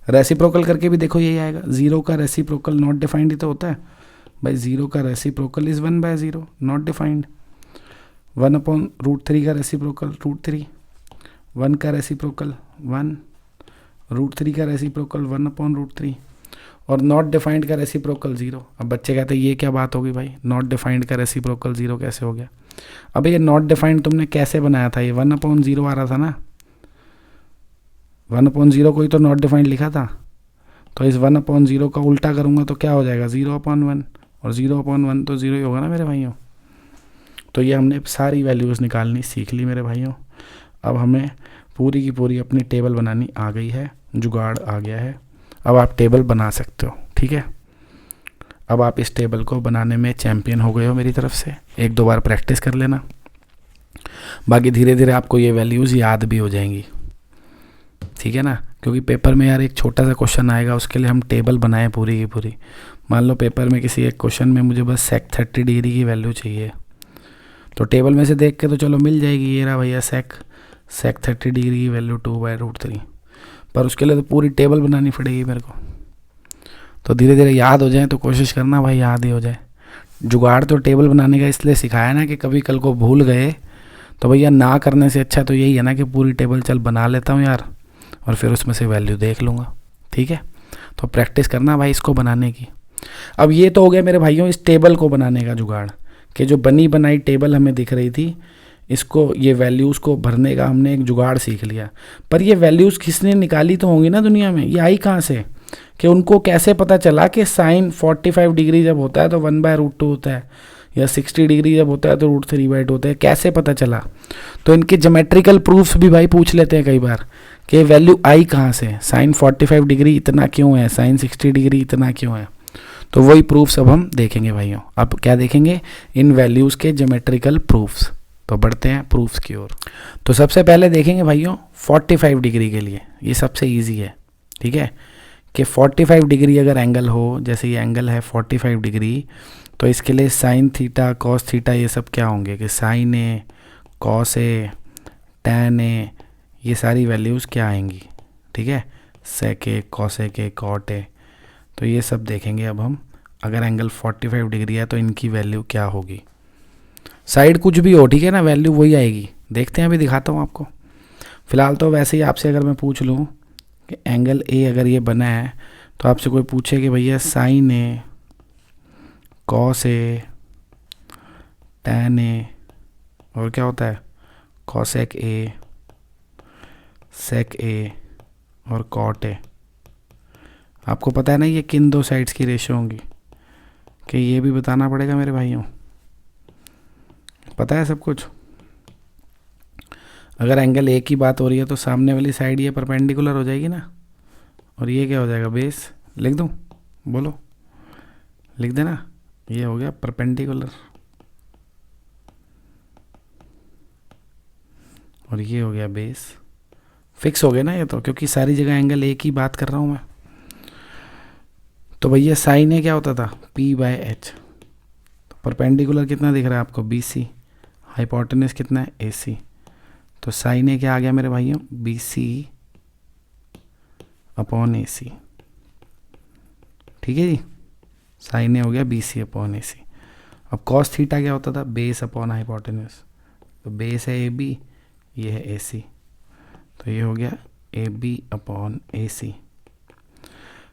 रेसिप्रोकल करके भी देखो यही आएगा। 0 का रेसिप्रोकल नॉट डिफाइंड ही तो होता है भाई, 0 का रेसिप्रोकल इज 1/0 नॉट डिफाइंड। 1/√3 का रेसिप्रोकल √3, 1 का रेसिप्रोकल 1, √3 का रेसिप्रोकल 1/√3, और नॉट डिफाइंड का रेसिप्रोकल 0। अब बच्चे कहते हैं ये क्या बात होगी भाई, नॉट डिफाइंड का रेसिप्रोकल 0 कैसे हो गया? अब ये नॉट डिफाइंड तुमने कैसे बनाया था? ये 1/0 आ रहा था ना, 1/0 को ही तो नॉट डिफाइंड लिखा था। तो इस 1/0 का उल्टा करूँगा तो क्या हो जाएगा? 0/1, और 0/1 तो 0 ही होगा ना मेरे भाइयों। तो ये हमने सारी वैल्यूज़ निकालनी सीख ली मेरे भाइयों। अब हमें पूरी की पूरी अपनी टेबल बनानी आ गई है, जुगाड़ आ गया है। अब आप टेबल बना सकते हो, ठीक है। अब आप इस टेबल को बनाने में चैम्पियन हो गए हो मेरी तरफ से। 1-2 बार प्रैक्टिस कर लेना, बाकी धीरे धीरे आपको ये वैल्यूज़ याद भी हो जाएंगी, ठीक है ना। क्योंकि पेपर में यार एक छोटा सा क्वेश्चन आएगा, उसके लिए हम टेबल बनाए पूरी की पूरी। मान लो पेपर में किसी एक क्वेश्चन में मुझे बस सेक 30 डिग्री की वैल्यू चाहिए, तो टेबल में से देख के तो चलो मिल जाएगी, ये रहा भैया सेक 30 डिग्री की वैल्यू 2/√3। पर उसके लिए तो पूरी टेबल बनानी पड़ेगी मेरे को। तो धीरे धीरे याद हो जाए तो कोशिश करना भाई याद ही हो जाए। जुगाड़ तो टेबल बनाने का इसलिए सिखाया ना कि कभी कल को भूल गए तो भैया ना करने से अच्छा तो यही है ना कि पूरी टेबल चल बना लेता हूँ यार, और फिर उसमें से वैल्यू देख लूँगा, ठीक है। तो प्रैक्टिस करना भाई इसको बनाने की। अब ये तो हो गया मेरे भाइयों इस टेबल को बनाने का जुगाड़, कि जो बनी बनाई टेबल हमें दिख रही थी, इसको ये वैल्यूज़ को भरने का हमने एक जुगाड़ सीख लिया। पर ये वैल्यूज़ किसने निकाली तो होंगी ना दुनिया में, ये आई कहाँ से? कि उनको कैसे पता चला कि साइन 45 डिग्री जब होता है तो 1/√2 होता है, या 60 डिग्री जब होता है तो √3/2 होता है? कैसे पता चला? तो इनके ज्योमेट्रिकल प्रूफ्स भी भाई पूछ लेते हैं कई बार कि वैल्यू आई कहाँ से, साइन 45 डिग्री इतना क्यों है, साइन 60 डिग्री इतना क्यों है। तो वही प्रूफ्स अब हम देखेंगे भाइयों। अब क्या देखेंगे? इन वैल्यूज़ के ज्योमेट्रिकल प्रूफ्स। तो बढ़ते हैं प्रूफ्स की ओर। तो सबसे पहले देखेंगे भाइयों 45 डिग्री के लिए, ये सबसे इजी है, ठीक है, कि 45 डिग्री अगर एंगल हो, जैसे ये एंगल है 45 डिग्री, तो इसके लिए साइन थीटा कॉस थीटा ये सब क्या होंगे कि sign A, cos A, tan A, ये सारी वैल्यूज़ क्या आएंगी, ठीक है, सेक ए, कॉस ए के, कॉट ए। तो ये सब देखेंगे अब हम। अगर एंगल 45 डिग्री है तो इनकी वैल्यू क्या होगी। साइड कुछ भी हो, ठीक है ना, वैल्यू वही आएगी। देखते हैं, अभी दिखाता हूँ आपको। फिलहाल तो वैसे ही आपसे अगर मैं पूछ लूँ कि एंगल ए अगर ये बना है, तो आपसे कोई पूछे कि भैया sign A, cos A, tan A, और क्या होता है कॉसेक ए, सेक ए और कॉट ए। आपको पता है ना ये किन दो साइड्स की रेशियो होंगी, कि ये भी बताना पड़ेगा मेरे भाइयों, पता है सब कुछ। अगर एंगल ए की बात हो रही है तो सामने वाली साइड ये परपेंडिकुलर हो जाएगी ना, और ये क्या हो जाएगा, बेस। लिख दूँ? बोलो, लिख देना। ये हो गया परपेंडिकुलर, और ये हो गया बेस। फिक्स हो गया ना ये तो, क्योंकि सारी जगह एंगल ए की बात कर रहा हूँ मैं। तो भैया साइन ए क्या होता था, P/H। तो परपेंडिकुलर कितना दिख रहा है आपको, BC। हाइपोटेनस कितना है, AC। तो साइन ए क्या आ गया मेरे भाइयों, BC/AC। ठीक है जी, साइन ए हो गया BC/AC। अब कॉस थीटा क्या होता था, बेस अपॉन हाइपोटेनस। तो बेस है AB, ये है AC, तो ये हो गया AB/AC।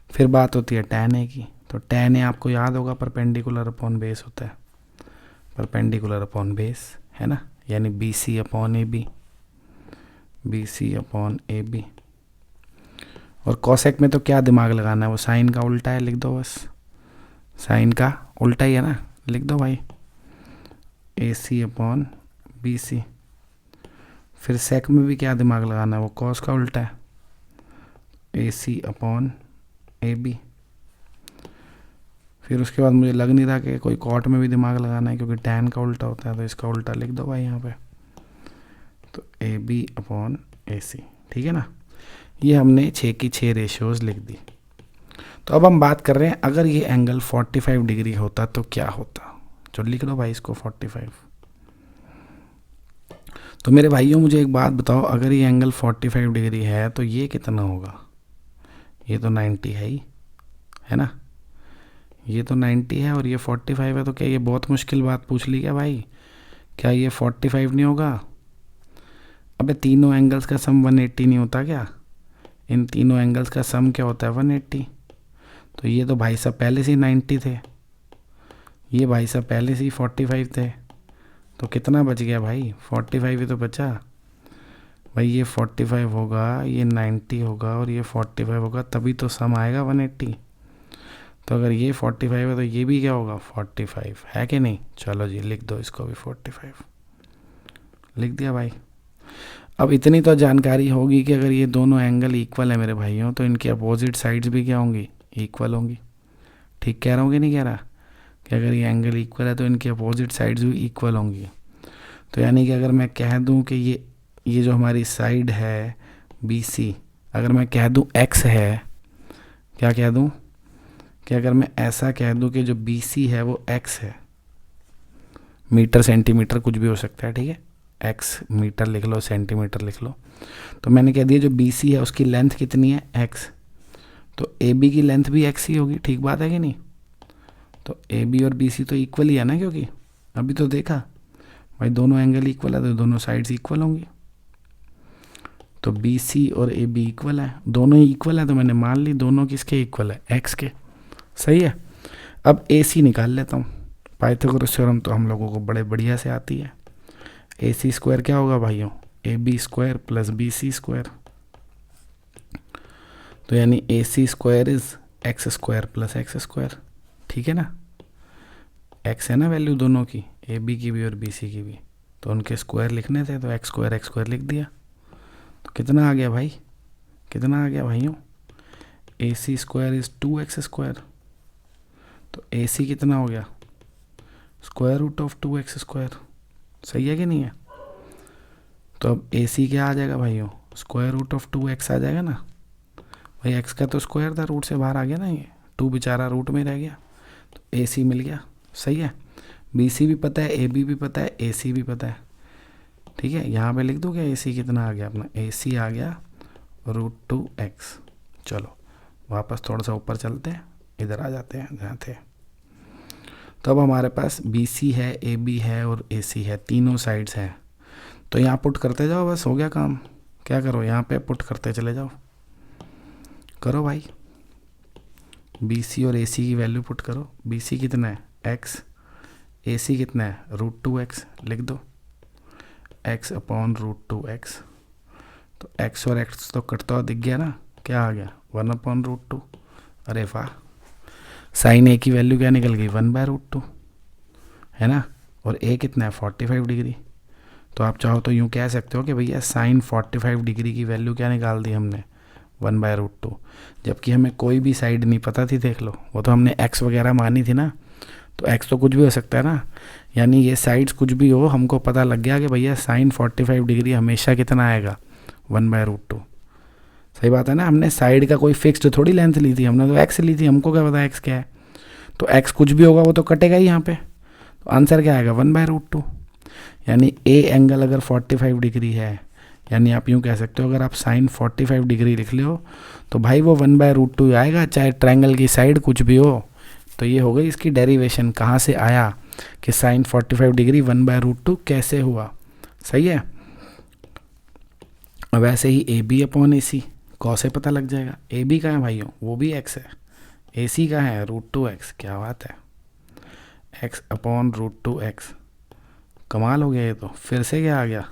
फिर बात होती है टैन ए की। तो टैन ए आपको याद होगा परपेंडिकुलर अपॉन बेस होता है, परपेंडिकुलर अपॉन बेस है ना, यानी BC/AB, BC/AB। और कॉसेक में तो क्या दिमाग लगाना है, वो साइन का उल्टा है, लिख दो बस, साइन का उल्टा ही है ना, लिख दो भाई, AC/BC। फिर सेक में भी क्या दिमाग लगाना है, वो कॉस का उल्टा है, AC/AB। फिर उसके बाद मुझे लग नहीं रहा कि कोई कॉट में भी दिमाग लगाना है, क्योंकि tan का उल्टा होता है, तो इसका उल्टा लिख दो भाई यहाँ पे, तो AB/AC, ठीक है ना। ये हमने 6 की 6 रेशियोज लिख दी। तो अब हम बात कर रहे हैं अगर ये एंगल 45 डिग्री होता तो क्या होता। जो लिख लो भाई इसको 45। तो मेरे भाइयों मुझे एक बात बताओ, अगर ये एंगल 45 डिग्री है तो ये कितना होगा? ये तो 90 है ना, ये तो 90 है और ये 45 है, तो क्या ये बहुत मुश्किल बात पूछ ली क्या भाई? क्या ये 45 नहीं होगा? अबे तीनों एंगल्स का सम 180 नहीं होता क्या? इन तीनों एंगल्स का सम क्या होता है? 180। तो ये तो भाई साहब पहले से ही 90 थे, ये भाई साहब पहले से ही 45 थे, तो कितना बच गया भाई? 45 ही तो बचा भाई। ये 45 होगा, ये 90 होगा और ये 45 होगा, तभी तो सम आएगा 180। तो अगर ये 45 है तो ये भी क्या होगा? 45 है कि नहीं? चलो जी लिख दो इसको भी 45, लिख दिया भाई। अब इतनी तो जानकारी होगी कि अगर ये दोनों एंगल इक्वल है मेरे भाइयों, तो इनकी अपोजिट साइड्स भी क्या होंगी? इक्वल होंगी। ठीक कह रहा हूँ कि नहीं कह रहा? कि अगर ये एंगल इक्वल है तो इनकी अपोजिट साइड्स भी इक्वल होंगी। तो यानी कि अगर मैं कह दूं कि ये जो हमारी साइड है BC, अगर मैं कह दूं X है, क्या कह दूं कि अगर मैं ऐसा कह दूं कि जो BC है वो X है, मीटर सेंटीमीटर कुछ भी हो सकता है, ठीक है, X मीटर लिख लो, सेंटीमीटर लिख लो। तो मैंने कह दिया जो BC है उसकी लेंथ कितनी है? X, तो AB की लेंथ भी X ही होगी। ठीक बात है कि नहीं? तो AB और BC तो इक्वल ही है ना, क्योंकि अभी तो देखा भाई दोनों एंगल इक्वल है तो दोनों साइड्स इक्वल होंगी। तो BC और AB इक्वल है, दोनों ही इक्वल है, तो मैंने मान ली दोनों किसके इक्वल है? X के। सही है। अब AC निकाल लेता हूँ। पाइथागोरस थ्योरम तो हम लोगों को बड़े बढ़िया से आती है। AC स्क्वायर क्या होगा भाइयों? AB square plus BC square. तो यानी AC square is X square plus X square, ठीक है ना। X है ना वैल्यू दोनों की, AB की भी और BC की भी, तो उनके स्क्वायर लिखने थे, तो X स्क्वायर लिख दिया। तो कितना आ गया भाई? कितना आ गया भाइयों? AC square is 2X square. तो AC कितना हो गया? Square root of 2X square. सही है कि नहीं है? तो अब AC क्या आ जाएगा भाइयों? स्क्वायर रूट ऑफ 2X आ जाएगा ना भाई। X का तो स्क्वायर था, रूट से बाहर आ गया ना, ये 2 बेचारा रूट में रह गया, तो AC मिल गया। सही है। BC भी पता है, AB भी पता है, AC भी पता है, ठीक है। यहाँ पे लिख दो क्या AC कितना आ गया अपना? AC आ गया √2x। चलो वापस थोड़ा सा ऊपर चलते हैं, इधर आ जाते हैं जहाँ थे। तो अब हमारे पास BC है, AB है और AC है, तीनों साइड्स हैं। तो यहाँ पुट करते जाओ, बस हो गया काम। क्या करो, यहाँ पे पुट करते चले जाओ। करो भाई, BC और AC की वैल्यू पुट करो। BC कितना है? X। AC कितना है? √2x। लिख दो x/√2x। तो x और x तो कटता हुआ दिख गया ना, क्या आ गया? 1/√2। अरे वाह, साइन A की वैल्यू क्या निकल गई? 1/√2, है ना। और A कितना है? 45 डिग्री। तो आप चाहो तो यूँ कह सकते हो कि भैया साइन 45 डिग्री की वैल्यू क्या निकाल दी हमने? 1/√2। जबकि हमें कोई भी साइड नहीं पता थी, देख लो, वो तो हमने x वगैरह मानी थी ना, तो x तो कुछ भी हो सकता है ना। यानी ये साइड्स कुछ भी हो, हमको पता लग गया कि भैया साइन 45 डिग्री हमेशा कितना आएगा? 1/√2। सही बात है ना। हमने साइड का कोई फिक्स्ड थोड़ी लेंथ ली थी, हमने तो x ली थी, हमको क्या पता x क्या है। तो x कुछ भी होगा वो तो कटेगा ही यहाँ पे। तो आंसर क्या आएगा? 1/√2। यानी A एंगल अगर 45 डिग्री है, यानी आप यूँ कह सकते हो अगर आप साइन 45 डिग्री लिख ले हो तो भाई वो 1/√2 आएगा, चाहे ट्रायंगल की साइड कुछ भी हो। तो ये हो गई इसकी डेरिवेशन, कहाँ से आया कि साइन 45 डिग्री 1/√2 कैसे हुआ। सही है। वैसे ही AB/AC कौ से पता लग जाएगा। AB का है भाइयों? वो भी x है। AC का है √2x। क्या बात है, x/√2x। कमाल हो गया ये तो। फिर से क्या आ गया?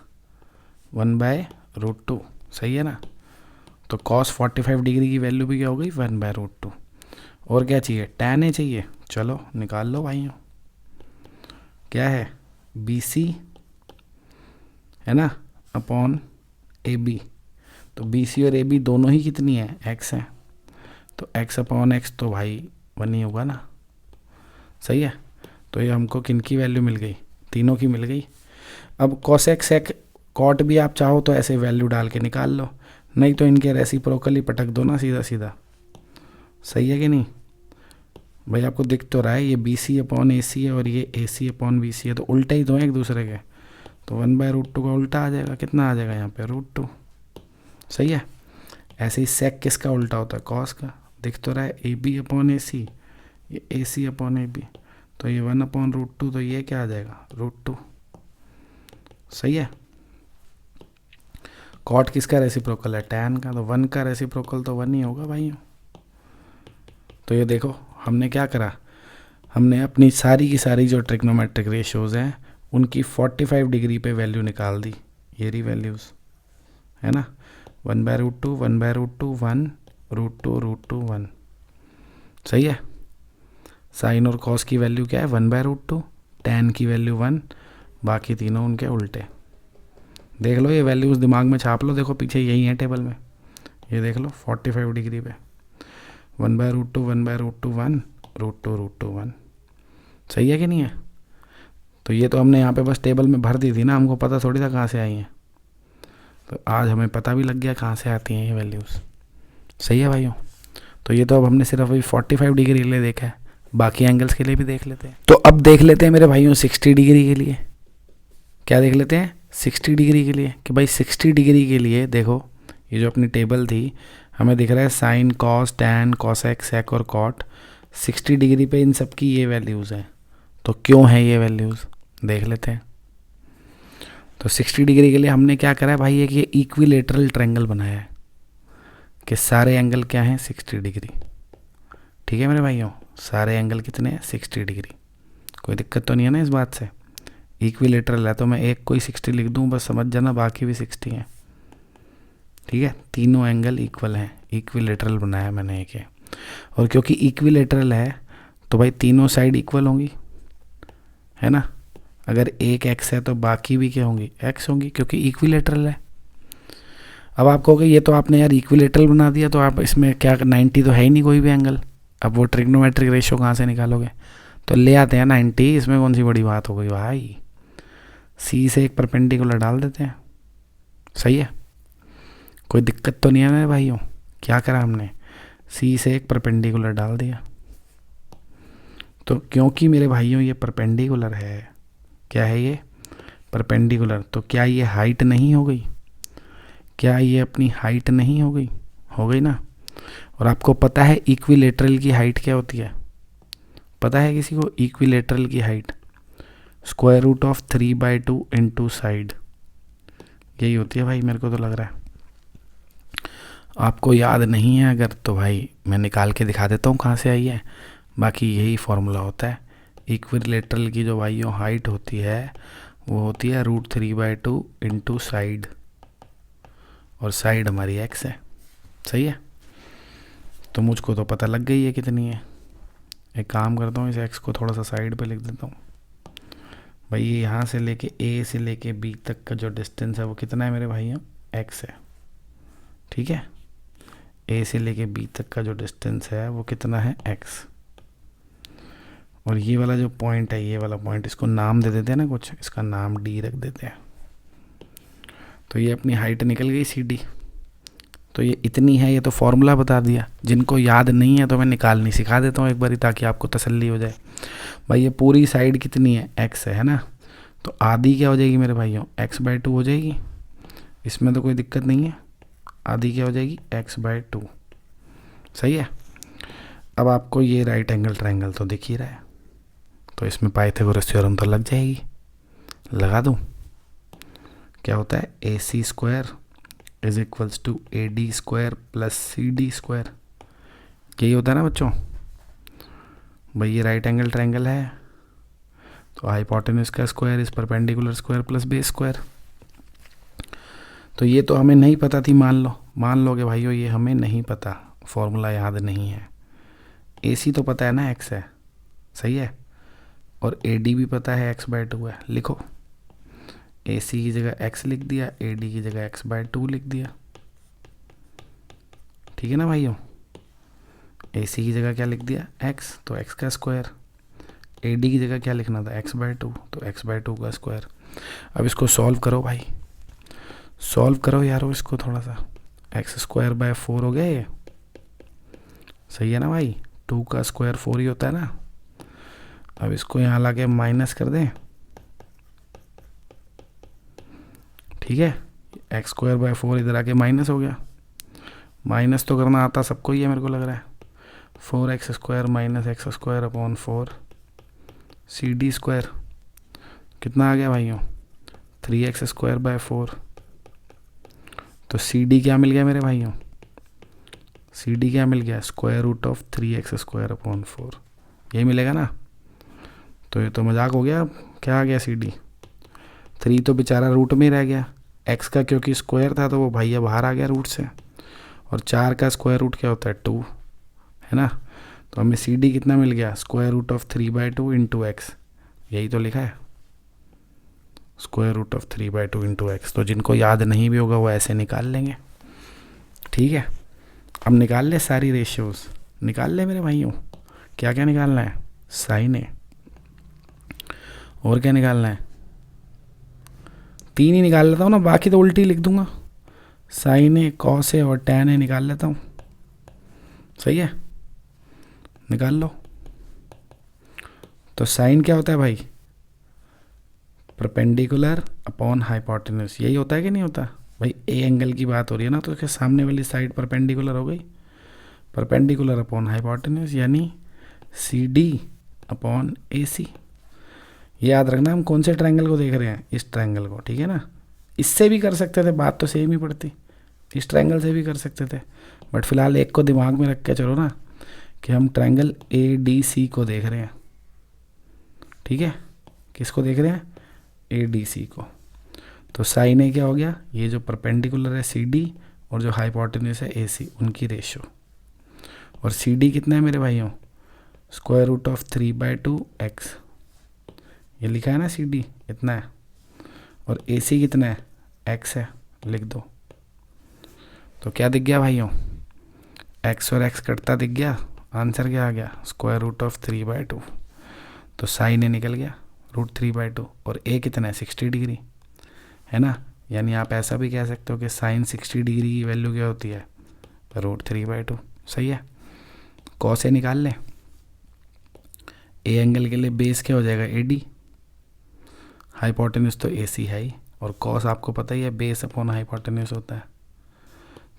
1/√2। सही है ना। तो cos 45 डिग्री की वैल्यू भी क्या हो गई? 1/√2। और क्या चाहिए? tan A चाहिए। चलो निकाल लो भाइयों। क्या है? BC है ना अपॉन AB। तो BC और AB दोनों ही कितनी है? x है। तो x/x तो भाई 1 ही होगा ना। सही है। तो ये हमको किन की वैल्यू मिल गई, तीनों की मिल गई। अब कोसेक सेक कॉट भी आप चाहो तो ऐसे वैल्यू डाल के निकाल लो, नहीं तो इनके रेसिप्रोकल ही पटक दो ना सीधा सीधा। सही है कि नहीं भाई, आपको दिख तो रहा है ये बी सी अपॉन ए सी है और ये ए सी अपॉन बी सी है, तो उल्टे ही तो हैं एक दूसरे के। तो 1/√2 का उल्टा आ जाएगा, कितना आ जाएगा यहाँ पे √2। सही है। ऐसे ही सेक किसका उल्टा होता है, कॉस का। दिख तो रहा है ए बी अपॉन ए सी, ये ए सी अपॉन ए बी, तो ये 1/√2, तो ये क्या आ जाएगा √2। सही है। कॉट किसका रेसिप्रोकल है, टैन का, तो 1 का रेसिप्रोकल तो 1 ही होगा भाई। तो ये देखो हमने क्या करा, हमने अपनी सारी की सारी जो ट्रिग्नोमेट्रिक रेशियोज़ हैं उनकी 45 डिग्री पे वैल्यू निकाल दी। ये रही वैल्यूज़, है ना। 1/√2 1/√2 1 √2 √2 1। सही है। साइन और कॉस की वैल्यू क्या है 1/√2, टैन की वैल्यू 1, बाकी तीनों उनके उल्टे। देख लो ये वैल्यूज़ दिमाग में छाप लो, देखो पीछे यही है टेबल में, ये देख लो 45 डिग्री पे 1/√2 1/√2 1 √2 √2 1। सही है कि नहीं है। तो ये तो हमने यहाँ पे बस टेबल में भर दी थी ना, हमको पता थोड़ी था कहाँ से आई हैं। तो आज हमें पता भी लग गया कहाँ से आती हैं ये वैल्यूज़। सही है भाइयों। तो ये तो अब हमने सिर्फ अभी 45 डिग्री के लिए देखा है, बाकी एंगल्स के लिए भी देख लेते हैं। तो अब देख लेते हैं मेरे भाइयों 60 डिग्री के लिए। क्या देख लेते हैं 60 डिग्री के लिए, कि भाई 60 डिग्री के लिए देखो ये जो अपनी टेबल थी, हमें दिख रहा है sine cos tan cosec sec और कॉट। 60 डिग्री पे इन सब की ये वैल्यूज़ हैं। तो क्यों है ये वैल्यूज़ देख लेते हैं। तो 60 डिग्री के लिए हमने क्या करा है भाई, एक ये इक्विलेटरल ट्रायंगल बनाया है कि सारे एंगल क्या हैं 60 डिग्री। ठीक है मेरे भाइयों, सारे एंगल कितने हैं 60 डिग्री। कोई दिक्कत तो नहीं है ना इस बात से। इक्विलेटरल है तो मैं एक कोई 60 लिख दूं, बस समझ जाना बाकी भी 60 हैं। ठीक है, तीनों एंगल इक्वल हैं, इक्विलेटरल बनाया मैंने एक है। और क्योंकि इक्विलेटरल है तो भाई तीनों साइड इक्वल होंगी, है ना। अगर एक एक्स है तो बाकी भी क्या होंगी एक्स होंगी, क्योंकि इक्विलेटरल है। अब आप कहोगे ये तो आपने यार इक्विलेटरल बना दिया, तो आप इसमें क्या 90 तो है ही नहीं कोई भी एंगल, अब वो ट्रिग्नोमेट्रिक रेशियो कहाँ से निकालोगे। तो ले आते हैं 90, इसमें कौन सी बड़ी बात हो गई भाई। सी से एक परपेंडिकुलर डाल देते हैं। सही है, कोई दिक्कत तो नहीं है मेरे भाइयों। क्या करा हमने, सी से एक परपेंडिकुलर डाल दिया। तो क्योंकि मेरे भाइयों ये परपेंडिकुलर है, क्या है ये परपेंडिकुलर, तो क्या ये हाइट नहीं हो गई, क्या ये अपनी हाइट नहीं हो गई, हो गई ना। और आपको पता है इक्विलेटरल की हाइट क्या होती है, पता है किसी को इक्विलेटरल की हाइट √3/2 इंटू साइड, यही होती है भाई, मेरे को तो लग रहा है। आपको याद नहीं है अगर तो भाई मैं निकाल के दिखा देता हूँ कहाँ से आई है, बाकी यही फॉर्मूला होता है। इक्विलेटरल की जो भाइयों हाइट होती है वो होती है √3/2 इंटू साइड, और साइड हमारी एक्स है। सही है, तो मुझको तो पता लग गई है कितनी है। एक काम करता हूँ, इस एक्स को थोड़ा सा साइड पे लिख देता हूँ। भाई ये यहाँ से लेके ए से लेके बी तक का जो डिस्टेंस है वो कितना है मेरे भाइयों एक्स है। ठीक है, ए से लेके बी तक का जो डिस्टेंस है वो कितना है एक्स। और ये वाला जो पॉइंट है, ये वाला पॉइंट, इसको नाम दे देते हैं ना कुछ, इसका नाम डी रख देते हैं। तो ये अपनी हाइट निकल गई सी डी। तो ये इतनी है, ये तो फॉर्मूला बता दिया। जिनको याद नहीं है तो मैं निकालनी सिखा देता हूँ एक बारी, ताकि आपको तसल्ली हो जाए। भाई ये पूरी साइड कितनी है एक्स है ना, तो आधी क्या हो जाएगी मेरे भाइयों x/2 हो जाएगी। इसमें तो कोई दिक्कत नहीं है, आधी क्या हो जाएगी x/2। सही है। अब आपको ये राइट एंगल ट्रायंगल तो दिख ही रहा है, तो इसमें पाइथागोरस थ्योरम तो लग जाएगी, लगा दूँ। क्या होता है AC² is equals to AD² plus CD², यही होता है ना बच्चों। भाई ये राइट एंगल ट्रायंगल है, तो हाइपोटेन्यूज का square is perpendicular square plus base square. तो ये तो हमें नहीं पता थी, मान लोगे भाइयों ये हमें नहीं पता, फॉर्मूला याद नहीं है। AC तो पता है ना x है, सही है, और AD भी पता है x/2 है। लिखो AC की जगह x लिख दिया, AD की जगह x/2 लिख दिया। ठीक है ना भाइयों, AC की जगह क्या लिख दिया x, तो x का स्क्वायर, ए डी की जगह क्या लिखना था, x/2, तो x/2 का स्क्वायर। अब इसको सॉल्व करो भाई, सॉल्व करो यारो इसको थोड़ा सा। x²/4 हो गया ये, सही है ना भाई, 2 का स्क्वायर 4 ही होता है ना। अब इसको यहाँ ला के माइनस कर दें, ठीक है, x²/4 इधर आके माइनस हो गया। माइनस तो करना आता सबको ही है मेरे को लग रहा है। 4x² - x² / 4 CD² कितना आ गया भाइयों, 3x²/4। तो CD क्या मिल गया मेरे भाइयों, CD क्या मिल गया, √3x² / 4, यही मिलेगा ना। तो ये तो मजाक हो गया, क्या आ गया CD, 3 तो बेचारा रूट में ही रह गया, x का क्योंकि स्क्वायर था तो वो भैया बाहर आ गया रूट से, और 4 का स्क्वायर रूट क्या होता है 2, है ना। तो हमें CD कितना मिल गया, √3/2 × x, यही तो लिखा है, √3/2 × x। तो जिनको याद नहीं भी होगा वो ऐसे निकाल लेंगे, ठीक है। अब निकाल ले सारी रेशियोज, निकाल ले मेरे भाइयों। क्या क्या निकालना है, साइन ए, और क्या निकालना है, 3 ही निकाल लेता हूँ ना, बाकी तो उल्टी लिख दूंगा। साइन ए, कॉस ए और टैन ए निकाल लेता हूँ, सही है, निकाल लो। तो साइन क्या होता है भाई, परपेंडिकुलर अपॉन हाइपोटेन्यूज, यही होता है कि नहीं होता भाई। ए एंगल की बात हो रही है ना, तो उसके सामने वाली साइड परपेंडिकुलर हो गई, परपेंडिकुलर अपॉन हाइपोटेन्यूज, यानी CD अपॉन AC। याद रखना हम कौन से ट्रायंगल को देख रहे हैं, इस ट्रायंगल को, ठीक है ना। इससे भी कर सकते थे, बात तो सेम ही पड़ती, इस ट्रायंगल से भी कर सकते थे, बट फिलहाल एक को दिमाग में रख के चलो ना कि हम ट्रायंगल ADC को देख रहे हैं, ठीक है। किसको देख रहे हैं, ADC को। तो साइन ए क्या हो गया, ये जो परपेंडिकुलर है CD और जो हाइपोटेन्यूज है AC, उनकी रेशियो। और CD कितना है मेरे भाइयों, √3/2x, ये लिखा है ना CD इतना है, और AC कितना है, x है, लिख दो। तो क्या दिख गया भाइयों, x और x कटता दिख गया, आंसर क्या आ गया, √3/2। तो साइन ए निकल गया √3/2, और a कितना है, 60 डिग्री, है ना। यानी आप ऐसा भी कह सकते हो कि साइन 60 डिग्री की वैल्यू क्या होती है, √3/2, सही है। कॉस ए निकाल लें, ए एंगल के लिए बेस क्या हो जाएगा, AD, हाइपोटेन्यूज तो AC है ही, और कॉस आपको पता ही है बेस अपॉन हाइपोटेन्यूज होता है,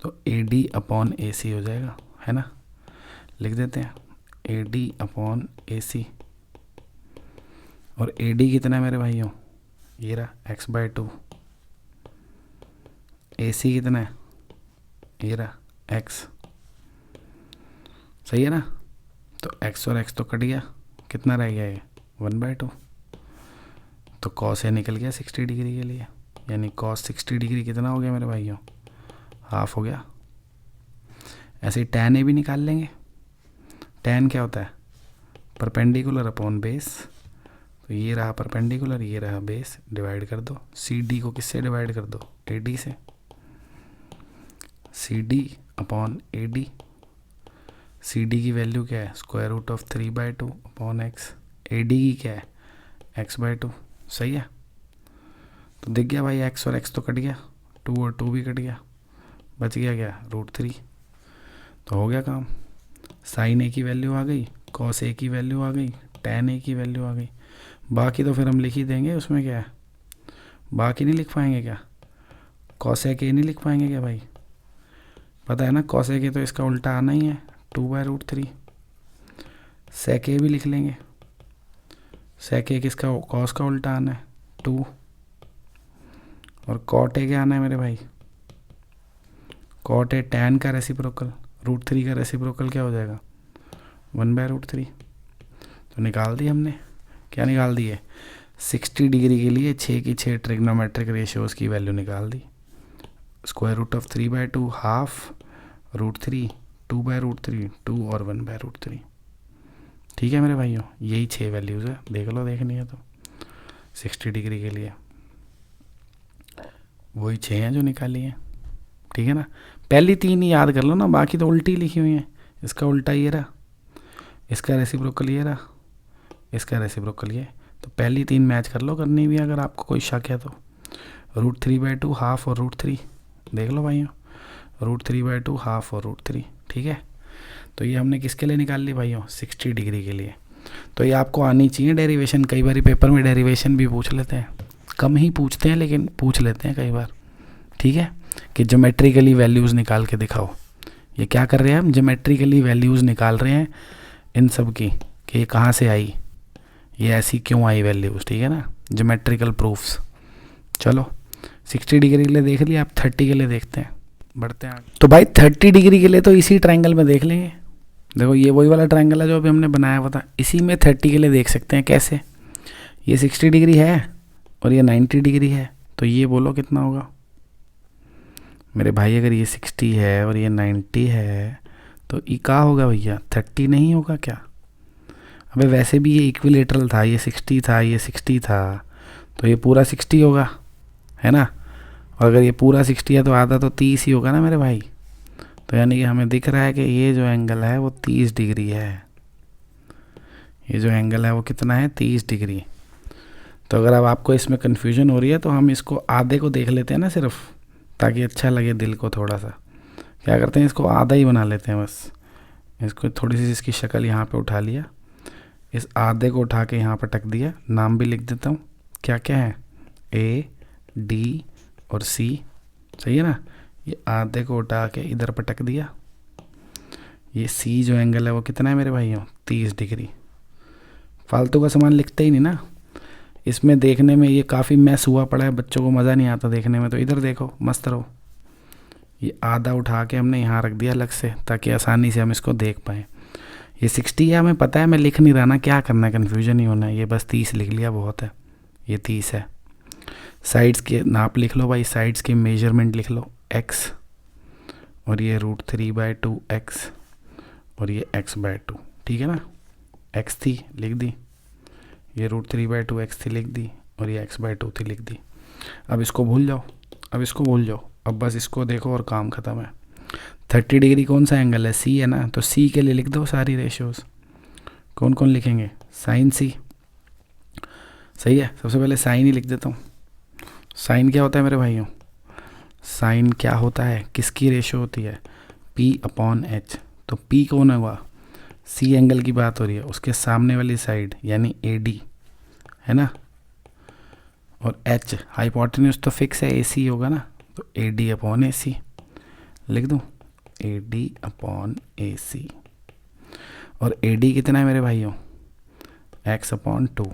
तो AD अपॉन AC हो जाएगा, है ना। लिख देते हैं AD अपॉन AC, और AD कितना है मेरे भाइयों, ये रहा x/2, AC कितना है, ये रहा x, सही है ना। तो x और x तो कट गया, कितना रह गया ये 1/2। तो कॉस ए निकल गया 60 डिग्री के लिए, यानी कॉस 60 डिग्री कितना हो गया मेरे भाइयों, हाफ हो गया। ऐसे ही टैन ए भी निकाल लेंगे। टैन क्या होता है, परपेंडिकुलर अपॉन बेस, तो ये रहा परपेंडिकुलर, ये रहा बेस, डिवाइड कर दो। CD को किससे डिवाइड कर दो, AD से, CD अपॉन AD। CD की वैल्यू क्या है, √3/2 अपॉन x, AD की क्या है, x/2, सही है। तो दिख गया भाई, x और x तो कट गया, 2 और 2 भी कट गया, बच गया क्या, √3। तो हो गया काम, साइन ए की वैल्यू आ गई, कॉस ए की वैल्यू आ गई, टैन ए की वैल्यू आ गई। बाकी तो फिर हम लिख ही देंगे, उसमें क्या है, बाकी नहीं लिख पाएंगे क्या, कॉस ए के नहीं लिख पाएंगे क्या भाई, पता है ना कॉस ए के तो इसका उल्टा आना ही है, 2/√3। सेक ए भी लिख लेंगे, सेक ए किसका, कॉस का उल्टा आना है 2, और कॉट ए क्या आना है मेरे भाई, कॉट ए टैन का रेसिप्रोकल, √3 का रेसिप्रोकल क्या हो जाएगा, 1/√3। तो निकाल दी हमने, क्या निकाल दी है, 60 डिग्री के लिए 6 की 6 ट्रिग्नोमेट्रिक रेशियोज़ की वैल्यू निकाल दी। √3/2, हाफ, √3, 2/√3, 2 और 1/√3। ठीक है मेरे भाइयों, यही 6 वैल्यूज़ है, देख लो, देखनी है तो 60 डिग्री के लिए वही 6 हैं जो निकाली हैं, ठीक है ना। पहली 3 ही याद कर लो ना, बाकी तो उल्टी लिखी हुई हैं। इसका उल्टा ये रहा, इसका रेसिप्रोकल ये रहा, इसका रेसिप्रोकल ये। तो पहली 3 मैच कर लो, करनी भी अगर आपको कोई शक है तो। √3/2 हाफ और √3 देख लो भाइयों, √3/2 हाफ और √3, ठीक है। तो ये हमने किसके लिए निकाल ली भाइयों, 60 डिग्री के लिए। तो ये आपको आनी चाहिए डेरिवेशन, कई बार पेपर में डेरिवेशन भी पूछ लेते हैं, कम ही पूछते हैं लेकिन पूछ लेते हैं कई बार, ठीक है, कि ज्योमेट्रिकली वैल्यूज़ निकाल के दिखाओ। ये क्या कर रहे हैं हम, ज्योमेट्रिकली वैल्यूज़ निकाल रहे हैं इन सब की, कि ये कहाँ से आई, ये ऐसी क्यों आई वैल्यूज़, ठीक है ना, ज्योमेट्रिकल प्रूफ्स। चलो 60 डिग्री के लिए देख लिया, आप 30 के लिए देखते हैं, बढ़ते हैं आगे। तो भाई 30 डिग्री के लिए तो इसी ट्रायंगल में देख लेंगे। देखो ये वही वाला ट्रायंगल है जो अभी हमने बनाया हुआ था, इसी में 30 के लिए देख सकते हैं। कैसे, ये 60 डिग्री है और ये 90 डिग्री है, तो ये बोलो कितना होगा मेरे भाई। अगर ये 60 है और ये 90 है तो ये क्या होगा भैया, 30 नहीं होगा क्या। अबे वैसे भी ये इक्विलेटरल था, ये 60 था, ये 60 था, तो ये पूरा 60 होगा, है ना। और अगर ये पूरा 60 है तो आधा तो 30 ही होगा ना मेरे भाई। तो यानी कि हमें दिख रहा है कि ये जो एंगल है वो 30 डिग्री है। ये जो एंगल है वो कितना है, 30 डिग्री। तो अगर अब आपको इसमें कन्फ्यूजन हो रही है तो हम इसको आधे को देख लेते हैं ना सिर्फ, ताकि अच्छा लगे दिल को थोड़ा सा। क्या करते हैं, इसको आधा ही बना लेते हैं बस। इसको थोड़ी सी इसकी शक्ल यहाँ पे उठा लिया, इस आधे को उठा के यहाँ पर टक दिया। नाम भी लिख देता हूँ, क्या क्या है, A, D और C, सही है ना। ये आधे को उठा के इधर पटक दिया। ये C जो एंगल है वो कितना है मेरे भाइयों, 30 डिग्री। फालतू का सामान लिखते ही नहीं ना, इसमें देखने में ये काफ़ी मैस हुआ पड़ा है, बच्चों को मज़ा नहीं आता देखने में। तो इधर देखो, मस्त रहो। ये आधा उठा के हमने यहाँ रख दिया अलग से, ताकि आसानी से हम इसको देख पाएँ। ये 60 है, हमें पता है, मैं लिख नहीं रहा ना, क्या करना है, कन्फ्यूजन नहीं होना है। ये बस 30 लिख लिया, बहुत है, ये 30 है। साइड्स के नाप लिख लो भाई, साइड्स के मेजरमेंट लिख लो, x, और ये √3/2 x, और ये x/2, ठीक है ना। x थी लिख दी, ये √3/2 x थी लिख दी, और ये x/2 थी लिख दी। अब इसको भूल जाओ, अब इसको भूल जाओ, अब बस इसको देखो और काम ख़त्म है। 30 डिग्री कौन सा एंगल है, C है ना, तो C के लिए लिख दो सारी रेशियोज़। कौन कौन लिखेंगे, साइन C, सही है। सबसे पहले साइन ही लिख देता हूँ। साइन क्या होता है मेरे भाइयों, साइन क्या होता है, किसकी रेशियो होती है, P/H। तो P कौन होगा, C एंगल की बात हो रही है, उसके सामने वाली साइड यानी AD, है ना। और H हाइपोटेन्यूज तो फिक्स है, AC होगा ना, तो AD/AC लिख दूँ, AD/AC। और AD कितना है मेरे भाइयों, x/2,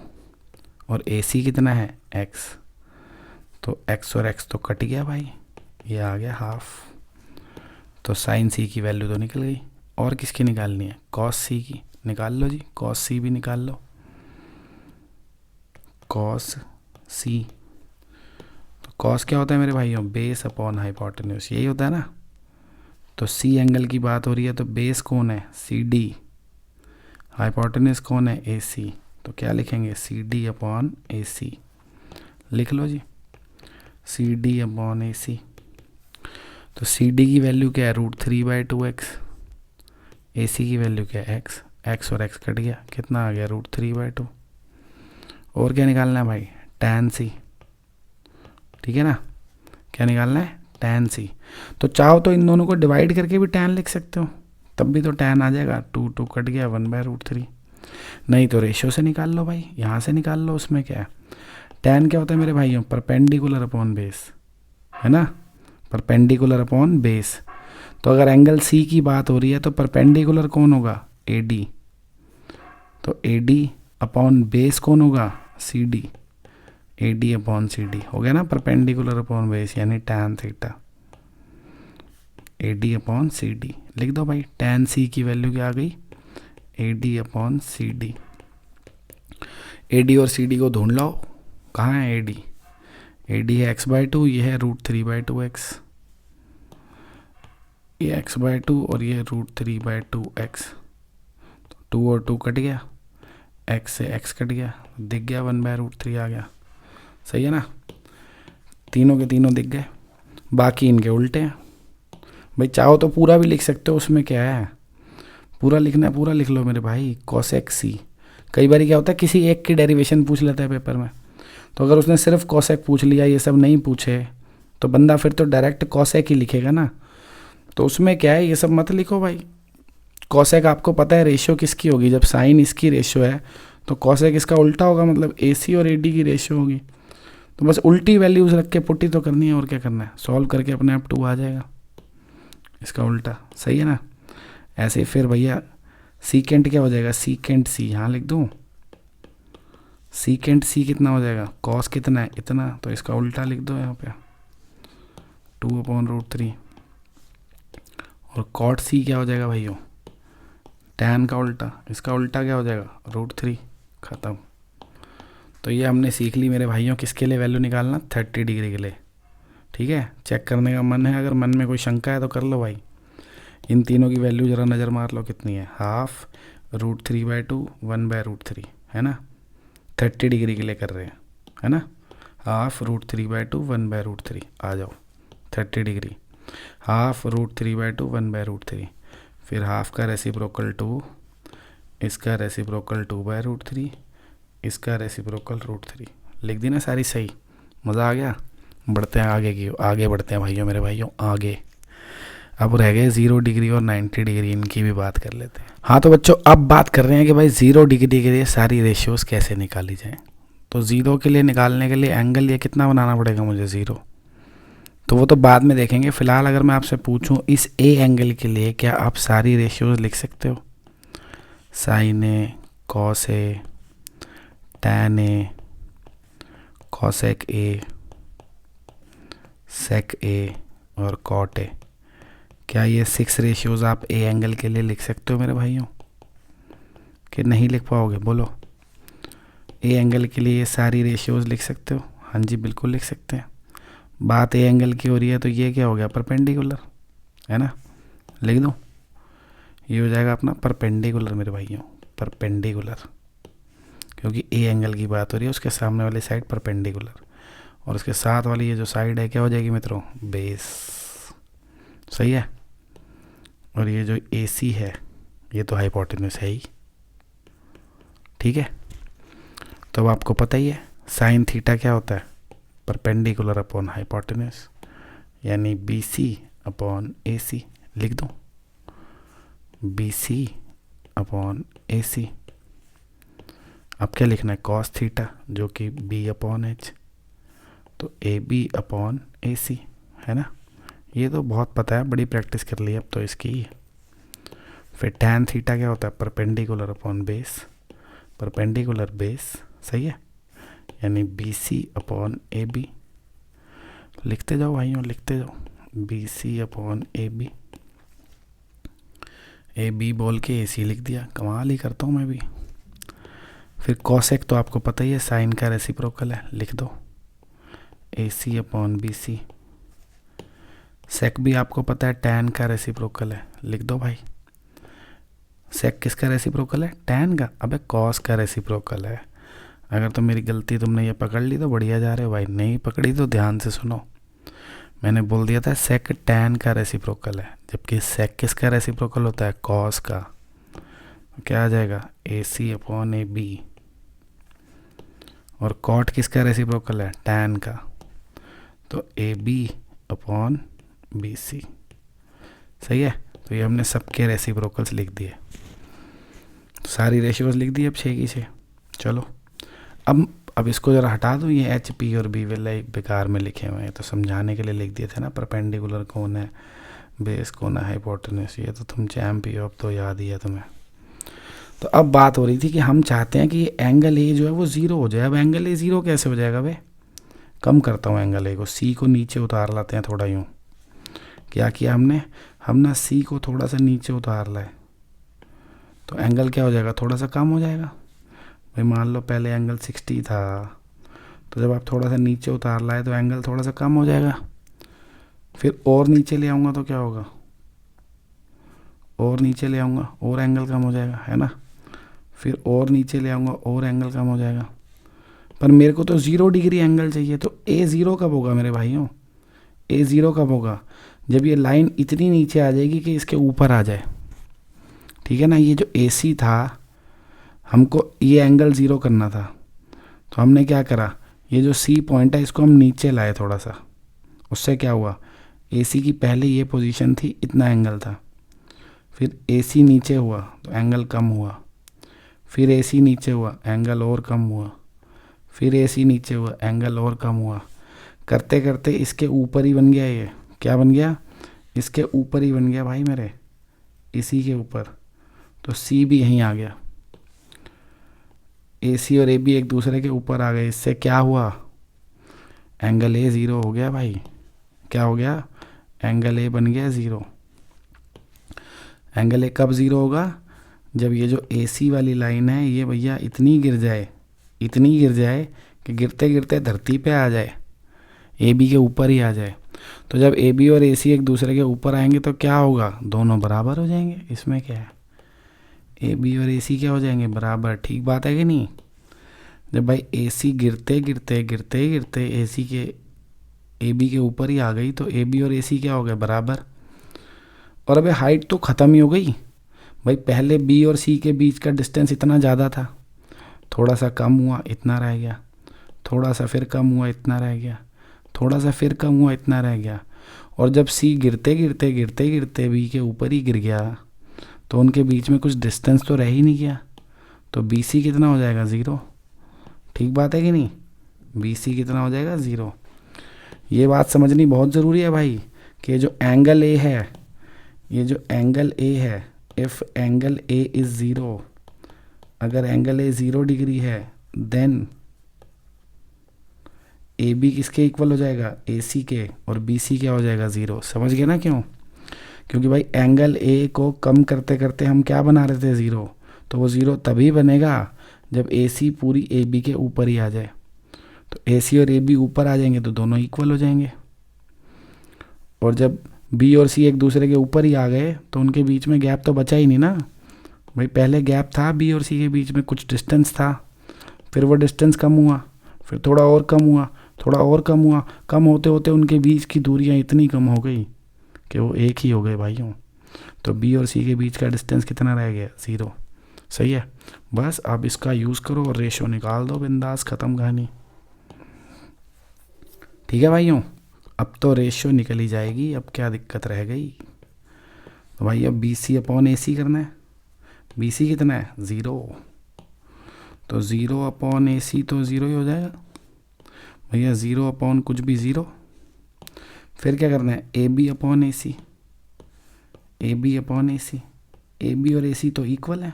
और AC कितना है, x। तो x और x तो कट गया भाई, ये आ गया हाफ। तो साइन C की वैल्यू तो निकल गई। और किसकी निकालनी है, cos C की निकाल लो जी, cos C भी निकाल लो, cos C। तो cos क्या होता है मेरे भाइयों, बेस/हाइपोटेन्यूज, यही होता है ना। तो C एंगल की बात हो रही है, तो बेस कौन है, CD, हाइपोटेन्यूज कौन है, AC। तो क्या लिखेंगे, CD/AC लिख लो जी, CD/AC। तो CD की वैल्यू क्या है, √3/2 x, AC की वैल्यू क्या है, x, x और x कट गया, कितना आ गया, √3/2। और क्या निकालना है भाई, tan C, ठीक है ना। क्या निकालना है, tan C। तो चाहो तो इन दोनों को डिवाइड करके भी tan लिख सकते हो, तब भी तो tan आ जाएगा, 2 कट गया, 1/√3। नहीं तो रेशियो से निकाल लो भाई, यहाँ से निकाल लो, उसमें क्या है। tan क्या होता है मेरे भाइयों, परपेंडिकुलर अपॉन बेस, है ना, परपेंडिकुलर अपॉन बेस। तो अगर एंगल C की बात हो रही है तो परपेंडिकुलर कौन होगा, AD। तो AD/ बेस कौन होगा, CD, AD/CD हो गया ना, परपेंडिकुलर अपॉन बेस यानी tan थीटा, AD/CD लिख दो भाई। tan C की वैल्यू क्या आ गई, AD/CD। AD और CD को ढूंढ लो, कहाँ है AD, AD है x/2, ये है √3/2 x, ये x/2 और ये √3/2 x। तो 2 और 2 कट गया, x से x कट गया, दिख गया 1/√3 आ गया, सही है ना। तीनों के तीनों दिख गए, बाकी इनके उल्टे हैं। भाई चाहो तो पूरा भी लिख सकते हो, उसमें क्या है, पूरा लिखना है पूरा लिख लो मेरे भाई। cosec C, कई बार क्या होता है किसी एक की डेरिवेशन पूछ लेता है पेपर में, तो अगर उसने सिर्फ कॉसेक पूछ लिया, ये सब नहीं पूछे, तो बंदा फिर तो डायरेक्ट कॉसेक ही लिखेगा ना। तो उसमें क्या है, ये सब मत लिखो भाई। कॉसेक आपको पता है रेशियो किसकी होगी, जब साइन इसकी रेशियो है तो कॉसेक इसका उल्टा होगा, मतलब AC और AD की रेशियो होगी। तो बस उल्टी वैल्यूज रख के पुट्टी तो करनी है, और क्या करना है, सॉल्व करके अपने आप 2 आ जाएगा, इसका उल्टा। सही है ना। ऐसे फिर भैया सीकेंट क्या हो जाएगा, सीकेंट C यहाँ लिख दूँ, सीकेंट C कितना हो जाएगा, कॉस कितना है, इतना, तो इसका उल्टा लिख दो यहाँ पे 2/√3। और कॉट C क्या हो जाएगा भाइयों, टैन का उल्टा, इसका उल्टा क्या हो जाएगा, √3, ख़त्म। तो ये हमने सीख ली मेरे भाइयों, किसके लिए वैल्यू निकालना, 30 डिग्री के लिए। ठीक है, चेक करने का मन है, अगर मन में कोई शंका है तो कर लो भाई। इन तीनों की वैल्यू ज़रा नज़र मार लो कितनी है, ½ √3/2 1/√3, है ना। 30 डिग्री के लिए कर रहे हैं, है ना। ½ √3/2 1/√3, आ जाओ 30 डिग्री, ½ √3/2 1/√3, फिर हाफ का रेसिप्रोकल 2, इसका रेसिप्रोकल 2/√3, इसका रेसिप्रोकल √3, लिख दी ना सारी सही। मज़ा आ गया। बढ़ते हैं आगे बढ़ते हैं भाइयों मेरे भाइयों आगे। अब रह गए 0 डिग्री और 90 डिग्री, इनकी भी बात कर लेते हैं। हाँ तो बच्चों अब बात कर रहे हैं कि भाई 0 डिग्री के लिए सारी रेशियोज़ कैसे निकाली जाए। तो 0 के लिए निकालने के लिए एंगल ये कितना बनाना पड़ेगा मुझे, 0, तो वो तो बाद में देखेंगे। फ़िलहाल अगर मैं आपसे पूछूं इस A एंगल के लिए क्या आप सारी रेशियोज़ लिख सकते हो, sine A, cos A, tan A, cosec A, sec A और कॉट A, क्या ये 6 रेशियोज़ आप A एंगल के लिए लिख सकते हो मेरे भाइयों, कि नहीं लिख पाओगे, बोलो। A एंगल के लिए ये सारी रेशियोज़ लिख सकते हो, हाँ जी बिल्कुल लिख सकते हैं। बात A एंगल की हो रही है तो ये क्या हो गया, परपेंडिकुलर, है ना, लिख दो, ये हो जाएगा अपना परपेंडिकुलर मेरे भाइयों, परपेंडिकुलर, क्योंकि A एंगल की बात हो रही है, उसके सामने वाली साइड परपेंडिकुलर, और उसके साथ वाली ये जो साइड है क्या हो जाएगी मित्रों, बेस। सही है। और ये जो AC है ये तो हाइपोटेन्यूस है ही। ठीक है, तो अब आपको पता ही है साइन थीटा क्या होता है, परपेंडिकुलर अपॉन हाइपोटेन्यूस, यानी BC/AC, लिख दो BC/AC। अब क्या लिखना है, कॉस थीटा जो कि B/H, तो AB/AC, है ना। ये तो बहुत पता है, बड़ी प्रैक्टिस कर ली अब तो इसकी। फिर टैन थीटा क्या होता है, perpendicular upon base, perpendicular base, सही है, यानी BC/AB। लिखते जाओ भाइयों, लिखते जाओ, BC/AB। AB बोल के AC लिख दिया, कमाल ही करता हूँ मैं भी। फिर कॉसेक तो आपको पता ही है, साइन का रेसिप्रोकल है, लिख दो AC/BC। सेक भी आपको पता है टैन का रेसिप्रोकल है, लिख दो भाई। सेक किसका रेसिप्रोकल है, टैन का, अबे कॉस का रेसिप्रोकल है। अगर तो मेरी गलती तुमने ये पकड़ ली तो बढ़िया जा रहे हो भाई, नहीं पकड़ी तो ध्यान से सुनो। मैंने बोल दिया था सेक टैन का रेसिप्रोकल है, जबकि सेक किसका रेसिप्रोकल होता है, कॉस का। तो क्या आ जाएगा, AC/AB। और कॉट किसका रेसिप्रोकल है, टैन का, तो AB/BC। सही है। तो ये हमने सबके रेसिप्रोकल्स लिख दिए, सारी रेशियोज लिख दी अब 6 की 6। चलो अब इसको ज़रा हटा दो, ये H P और B वाले बेकार में लिखे हुए हैं, तो समझाने के लिए लिख दिए थे ना, परपेंडिकुलर कौन है, बेस कौन है, हाइपोटेन्यूस, ये तो तुम चैम्प हो, अब तो याद ही है तुम्हें। तो अब बात हो रही थी कि हम चाहते हैं कि एंगल A जो है वो 0 हो जाए। अब एंगल A 0 कैसे हो जाएगा भाई, कम करता हूँ एंगल A को, C को नीचे उतार लाते हैं थोड़ा, यूँ क्या किया हम ना C को थोड़ा सा नीचे उतार लाए, तो एंगल क्या हो जाएगा, थोड़ा सा कम हो जाएगा भाई। मान लो पहले एंगल 60 था, तो जब आप थोड़ा सा नीचे उतार लाए तो एंगल थोड़ा सा कम हो जाएगा। फिर और नीचे ले आऊँगा तो क्या होगा, और नीचे ले आऊँगा और एंगल कम हो जाएगा, है ना। फिर और नीचे ले आऊँगा और एंगल कम हो जाएगा। पर मेरे को तो 0 डिग्री एंगल चाहिए, तो A 0 कब होगा मेरे भाइयों, A 0 कब होगा, जब ये लाइन इतनी नीचे आ जाएगी कि इसके ऊपर आ जाए। ठीक है ना, ये जो AC था हमको ये एंगल 0 करना था, तो हमने क्या करा, ये जो सी पॉइंट है इसको हम नीचे लाए थोड़ा सा। उससे क्या हुआ, AC की पहले ये पोजीशन थी, इतना एंगल था, फिर AC नीचे हुआ तो एंगल कम हुआ, फिर AC नीचे हुआ एंगल और कम हुआ, फिर AC नीचे हुआ एंगल और कम हुआ, करते करते इसके ऊपर ही बन गया। ये क्या बन गया, इसके ऊपर ही बन गया भाई मेरे, इसी के ऊपर। तो C भी यहीं आ गया, AC और AB एक दूसरे के ऊपर आ गए। इससे क्या हुआ, एंगल A 0 हो गया भाई। क्या हो गया, एंगल A बन गया 0। एंगल A कब 0 होगा, जब ये जो AC वाली लाइन है ये भैया इतनी गिर जाए, इतनी गिर जाए कि गिरते गिरते धरती पे आ जाए, AB के ऊपर ही आ जाए। तो जब AB और AC एक दूसरे के ऊपर आएंगे तो क्या होगा, दोनों बराबर हो जाएंगे। इसमें क्या है, AB और AC क्या हो जाएंगे, बराबर। ठीक बात है कि नहीं। जब भाई AC गिरते गिरते गिरते गिरते AC के AB के ऊपर ही आ गई तो AB और AC क्या हो गए, बराबर। और अबे हाइट तो ख़त्म ही हो गई भाई। पहले B और C के बीच का डिस्टेंस इतना ज़्यादा था, थोड़ा सा कम हुआ, इतना रह गया, थोड़ा सा फिर कम हुआ, इतना रह गया, थोड़ा सा फिर कम हुआ, इतना रह गया। और जब C गिरते गिरते गिरते गिरते B के ऊपर ही गिर गया तो उनके बीच में कुछ डिस्टेंस तो रह ही नहीं गया। तो BC कितना हो जाएगा, 0। ठीक बात है कि नहीं, BC कितना हो जाएगा, 0। ये बात समझनी बहुत ज़रूरी है भाई कि जो एंगल A है, ये जो एंगल A है, इफ़ एंगल A इज़ 0, अगर एंगल A 0 डिग्री है देन AB किसके इक्वल हो जाएगा, AC के, और BC क्या हो जाएगा, 0। समझ गए ना क्यों, क्योंकि भाई एंगल A को कम करते करते हम क्या बना रहे थे, 0। तो वो 0 तभी बनेगा जब AC पूरी AB के ऊपर ही आ जाए। तो AC और AB ऊपर आ जाएंगे तो दोनों इक्वल हो जाएंगे। और जब B और C एक दूसरे के ऊपर ही आ गए तो उनके बीच में गैप तो बचा ही नहीं ना भाई। पहले गैप था B और C के बीच में, कुछ डिस्टेंस था, फिर वो डिस्टेंस कम हुआ, फिर थोड़ा और कम हुआ, थोड़ा और कम हुआ, कम होते होते उनके बीच की दूरियां इतनी कम हो गई कि वो एक ही हो गए भाइयों। तो B और C के बीच का डिस्टेंस कितना रह गया, 0। सही है, बस अब इसका यूज़ करो और रेशो निकाल दो, बिंदास, ख़त्म कहानी। ठीक है भाइयों, अब तो रेशो निकल ही जाएगी, अब क्या दिक्कत रह गई। तो भाई अब BC अपॉन AC करना है। BC कितना है, 0। तो 0 अपॉन AC तो 0 ही हो जाएगा भैया, 0 अपॉन कुछ भी 0। फिर क्या करना है, AB upon AC, AB upon AC। AB और AC तो इक्वल है,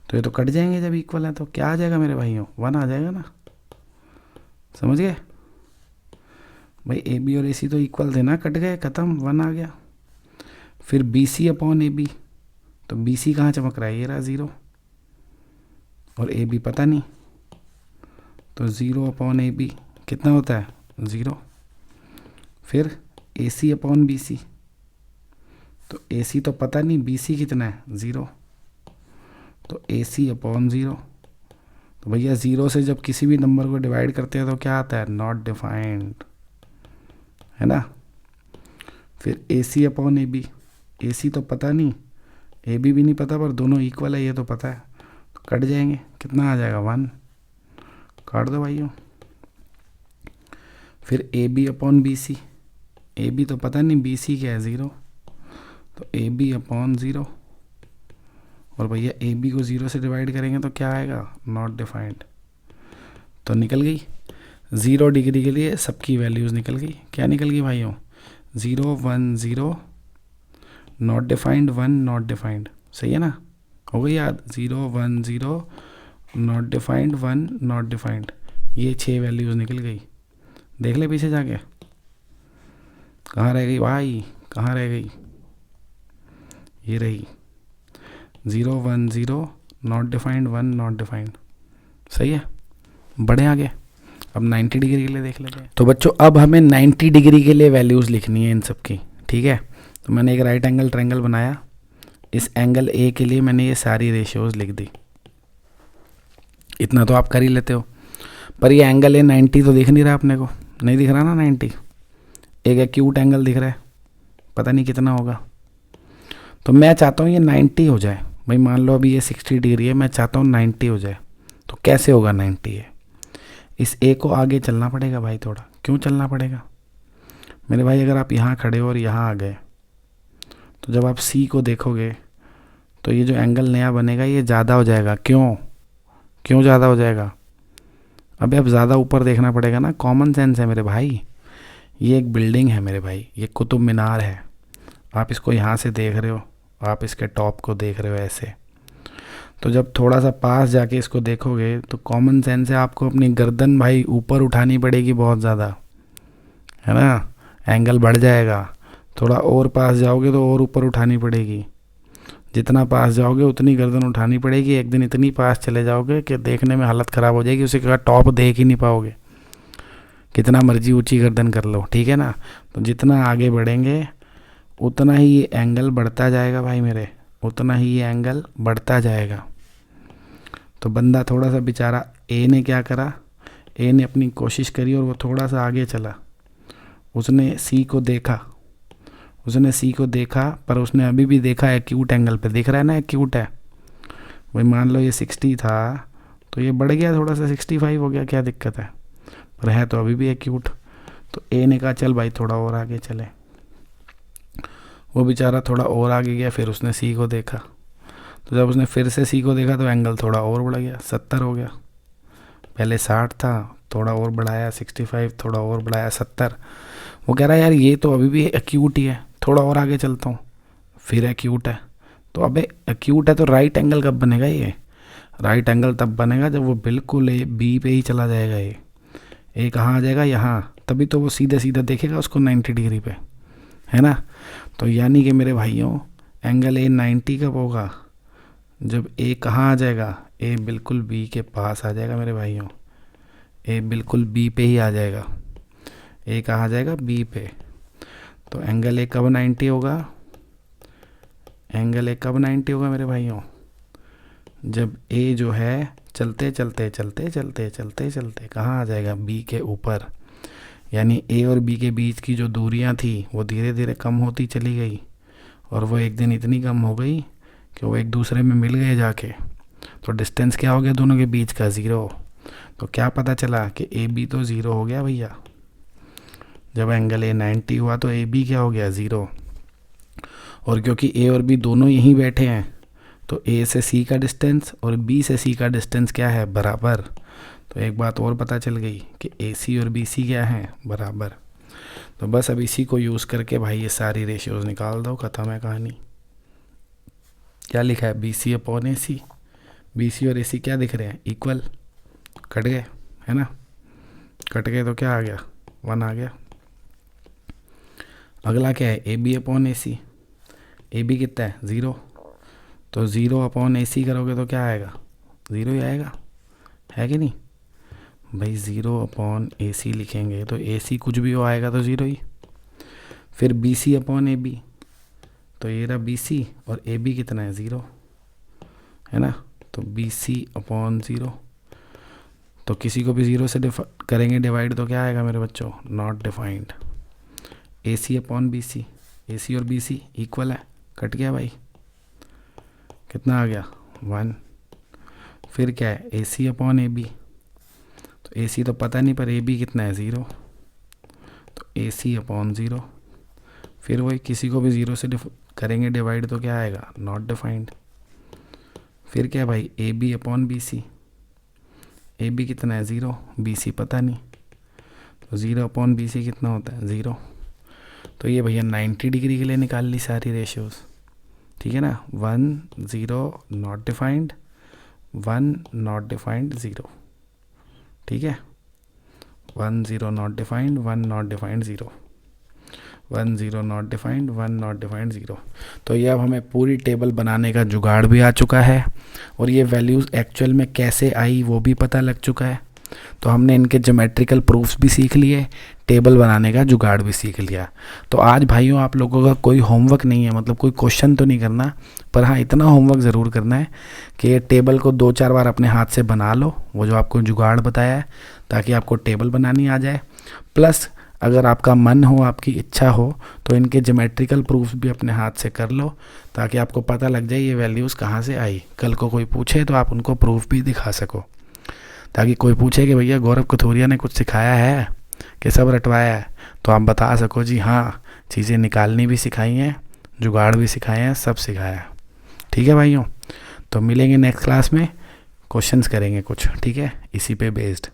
तो ये तो कट जाएंगे। जब इक्वल है तो क्या आ जाएगा मेरे भाइयों, 1 आ जाएगा ना। समझ गए भाई, AB और AC तो इक्वल थे ना, कट गए, ख़त्म, 1 आ गया। फिर BC अपॉन AB, तो BC कहाँ चमक रहा है, ये रहा 0, और AB पता नहीं, तो 0 अपॉन AB कितना होता है, 0। फिर AC अपॉन BC, तो AC तो पता नहीं, BC कितना है, 0, तो AC अपॉन 0। तो भैया 0 से जब किसी भी नंबर को डिवाइड करते हैं तो क्या आता है, नॉट डिफाइंड, है ना। फिर AC अपॉन AB, AC तो पता नहीं, AB भी नहीं पता, पर दोनों इक्वल है ये तो पता है, तो कट जाएंगे, कितना आ जाएगा, 1। काट दो भाइयों। फिर AB अपॉन BC, AB तो पता नहीं, BC क्या है, 0, तो AB अपॉन 0। और भैया AB को 0 से डिवाइड करेंगे तो क्या आएगा, नॉट डिफाइंड। तो निकल गई 0 डिग्री के लिए सबकी वैल्यूज़ निकल गई। क्या निकल गई भाइयों, 0 1 0, नॉट डिफाइंड 1, नॉट डिफाइंड। सही है ना, हो गई याद, 0 1 0, नॉट डिफाइंड 1, नॉट डिफाइंड। ये 6 वैल्यूज़ निकल गई। देख ले पीछे जाके, कहाँ रह गई भाई, कहाँ रह गई, ये रही 0 1 0, नॉट डिफाइंड 1, नॉट डिफाइंड। सही है, बढ़े आगे। अब 90 डिग्री के लिए देख लेते हैं। तो बच्चों अब हमें 90 डिग्री के लिए वैल्यूज़ लिखनी है इन सब की, ठीक है। तो मैंने एक राइट एंगल ट्रायंगल बनाया, इस एंगल A के लिए मैंने ये सारी रेशियोज़ लिख दी। इतना तो आप कर ही लेते हो, पर ये एंगल A 90 तो दिख नहीं रहा अपने को, नहीं दिख रहा ना 90। एक एक्यूट एंगल दिख रहा है, पता नहीं कितना होगा। तो मैं चाहता हूँ ये 90 हो जाए, भाई मान लो अभी ये 60 डिग्री है, मैं चाहता हूँ 90 हो जाए, तो कैसे होगा 90 है? इस ए को आगे चलना पड़ेगा भाई थोड़ा। क्यों चलना पड़ेगा मेरे भाई? अगर आप यहाँ खड़े हो और यहाँ आ गए, तो जब आप सी को देखोगे तो ये जो एंगल नया बनेगा ये ज़्यादा हो जाएगा। क्यों ज़्यादा हो जाएगा? अबे अब ज़्यादा ऊपर देखना पड़ेगा ना, कॉमन सेंस है मेरे भाई। ये एक बिल्डिंग है मेरे भाई, ये कुतुब मीनार है। आप इसको यहाँ से देख रहे हो, आप इसके टॉप को देख रहे हो ऐसे, तो जब थोड़ा सा पास जाके इसको देखोगे तो कॉमन सेंस है आपको अपनी गर्दन भाई ऊपर उठानी पड़ेगी बहुत ज़्यादा, है ना? एंगल बढ़ जाएगा। थोड़ा और पास जाओगे तो और ऊपर उठानी पड़ेगी। जितना पास जाओगे उतनी गर्दन उठानी पड़ेगी। एक दिन इतनी पास चले जाओगे कि देखने में हालत ख़राब हो जाएगी, उसे कहा टॉप देख ही नहीं पाओगे, कितना मर्जी ऊंची गर्दन कर लो, ठीक है ना? तो जितना आगे बढ़ेंगे उतना ही ये एंगल बढ़ता जाएगा भाई मेरे, उतना ही ये एंगल बढ़ता जाएगा। तो बंदा थोड़ा सा बेचारा ए ने क्या करा, ए ने अपनी कोशिश करी और वो थोड़ा सा आगे चला। उसने सी को देखा, पर उसने अभी भी देखा एक्यूट एंगल पे, दिख रहा है ना एक्यूट है भाई। मान लो ये 60 था तो ये बढ़ गया थोड़ा सा 65 हो गया, क्या दिक्कत है? पर है तो अभी भी एक्यूट। तो ए ने कहा चल भाई थोड़ा और आगे चले। वो बेचारा थोड़ा और आगे गया, फिर उसने सी को देखा। तो जब उसने फिर से सी को देखा तो एंगल थोड़ा और बढ़ गया, 70 हो गया। पहले 60 था, थोड़ा और बढ़ाया 65, थोड़ा और बढ़ाया 70। वो कह रहा है यार ये तो अभी भी एक्यूट ही है, थोड़ा और आगे चलता हूँ, फिर एक्यूट है। तो अबे एक्यूट है तो राइट एंगल कब बनेगा? ये राइट एंगल तब बनेगा जब वो बिल्कुल ए बी पे ही चला जाएगा। ए कहाँ आ जाएगा? यहाँ। तभी तो वो सीधे सीधा देखेगा उसको 90 डिग्री पे, है ना? तो यानी कि मेरे भाइयों एंगल ए 90 कब होगा? जब ए कहाँ आ जाएगा? ए बिल्कुल बी के पास आ जाएगा मेरे भाइयों। ए बिल्कुल बी पे ही आ जाएगा। ए कहाँ आ जाएगा? बी पे। तो एंगल ए कब 90 होगा? एंगल ए कब 90 होगा मेरे भाइयों? जब ए जो है चलते चलते कहाँ आ जाएगा? बी के ऊपर। यानी ए और बी के बीच की जो दूरियां थी वो धीरे धीरे कम होती चली गई, और वो एक दिन इतनी कम हो गई कि वो एक दूसरे में मिल गए जाके। तो डिस्टेंस क्या हो गया दोनों के बीच का? 0। तो क्या पता चला कि ए बी तो 0 हो गया भैया। जब एंगल ए 90 हुआ तो ए बी क्या हो गया? 0। और क्योंकि ए और बी दोनों यहीं बैठे हैं तो ए से सी का डिस्टेंस और बी से सी का डिस्टेंस क्या है? बराबर। तो एक बात और पता चल गई कि ए सी और बी सी क्या है? बराबर। तो बस अब इसी को यूज़ करके भाई ये सारी रेशियोज निकाल दो, ख़त्म है कहानी। क्या लिखा है? B C upon A C. B C और ए सी क्या दिख रहे हैं? इक्वल। कट गए, है ना? कट गए तो क्या आ गया? 1 आ गया। अगला क्या है? A B upon A C. A B कितना है? 0। तो 0 अपॉन ए सी करोगे तो क्या आएगा? 0 ही आएगा, है कि नहीं भाई? 0 अपॉन ए सी लिखेंगे तो ए सी कुछ भी हो आएगा तो 0 ही। फिर B C upon A B, तो ये रहा बी सी और ए बी कितना है? 0, है ना? तो बी सी अपॉन 0। तो किसी को भी 0 से करेंगे डिवाइड तो क्या आएगा मेरे बच्चों? Not defined. A C upon B C, A C और बी सी इक्वल है, कट गया भाई। कितना आ गया? 1। फिर क्या है? ए सी अपॉन ए बी, तो ए सी तो पता नहीं पर ए बी कितना है? 0। तो ए सी अपॉन 0। फिर वही किसी को भी 0 से करेंगे डिवाइड तो क्या आएगा? Not defined. फिर क्या भाई? A B upon B C, A B कितना है? 0, बी सी पता नहीं, तो 0 अपॉन बी सी कितना होता है? 0। तो ये भैया 90 डिग्री के लिए निकाल ली सारी रेशियोज, ठीक है ना? 1 0 नॉट डिफाइंड, 1 नॉट डिफाइंड 0, ठीक है? 1 0 not defined, 1 not defined 0, 1 0 not defined, 1 not defined 0। तो ये अब हमें पूरी टेबल बनाने का जुगाड़ भी आ चुका है, और ये वैल्यूज़ एक्चुअल में कैसे आई वो भी पता लग चुका है। तो हमने इनके ज्योमेट्रिकल प्रूफ्स भी सीख लिए, टेबल बनाने का जुगाड़ भी सीख लिया। तो आज भाइयों आप लोगों का कोई होमवर्क नहीं है, मतलब कोई क्वेश्चन तो नहीं करना, पर हाँ इतना होमवर्क ज़रूर करना है कि ये टेबल को 2-4 बार अपने हाथ से बना लो, वो जो आपको जुगाड़ बताया है, ताकि आपको टेबल बनानी आ जाए। प्लस अगर आपका मन हो, आपकी इच्छा हो, तो इनके ज्योमेट्रिकल प्रूफ्स भी अपने हाथ से कर लो, ताकि आपको पता लग जाए ये वैल्यूज़ कहाँ से आई। कल को कोई पूछे तो आप उनको प्रूफ भी दिखा सको, ताकि कोई पूछे कि भैया गौरव कथूरिया ने कुछ सिखाया है कि सब रटवाया है, तो आप बता सको जी हाँ, चीज़ें निकालनी भी सिखाई हैं, जुगाड़ भी सिखाए हैं, सब सिखाया है। ठीक है भाइयों, तो मिलेंगे नेक्स्ट क्लास में, क्वेश्चंस करेंगे कुछ, ठीक है, इसी पे बेस्ड।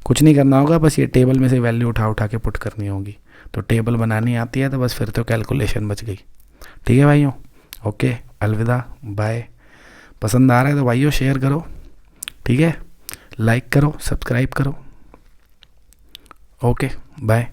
कुछ नहीं करना होगा, बस ये टेबल में से वैल्यू उठा उठा के पुट करनी होगी। तो टेबल बनानी आती है तो बस फिर तो कैलकुलेशन बच गई। ठीक है भाइयों, ओके, अलविदा, बाय। पसंद आ रहा है तो भाइयों शेयर करो, ठीक है, लाइक करो, सब्सक्राइब करो। Okay, bye.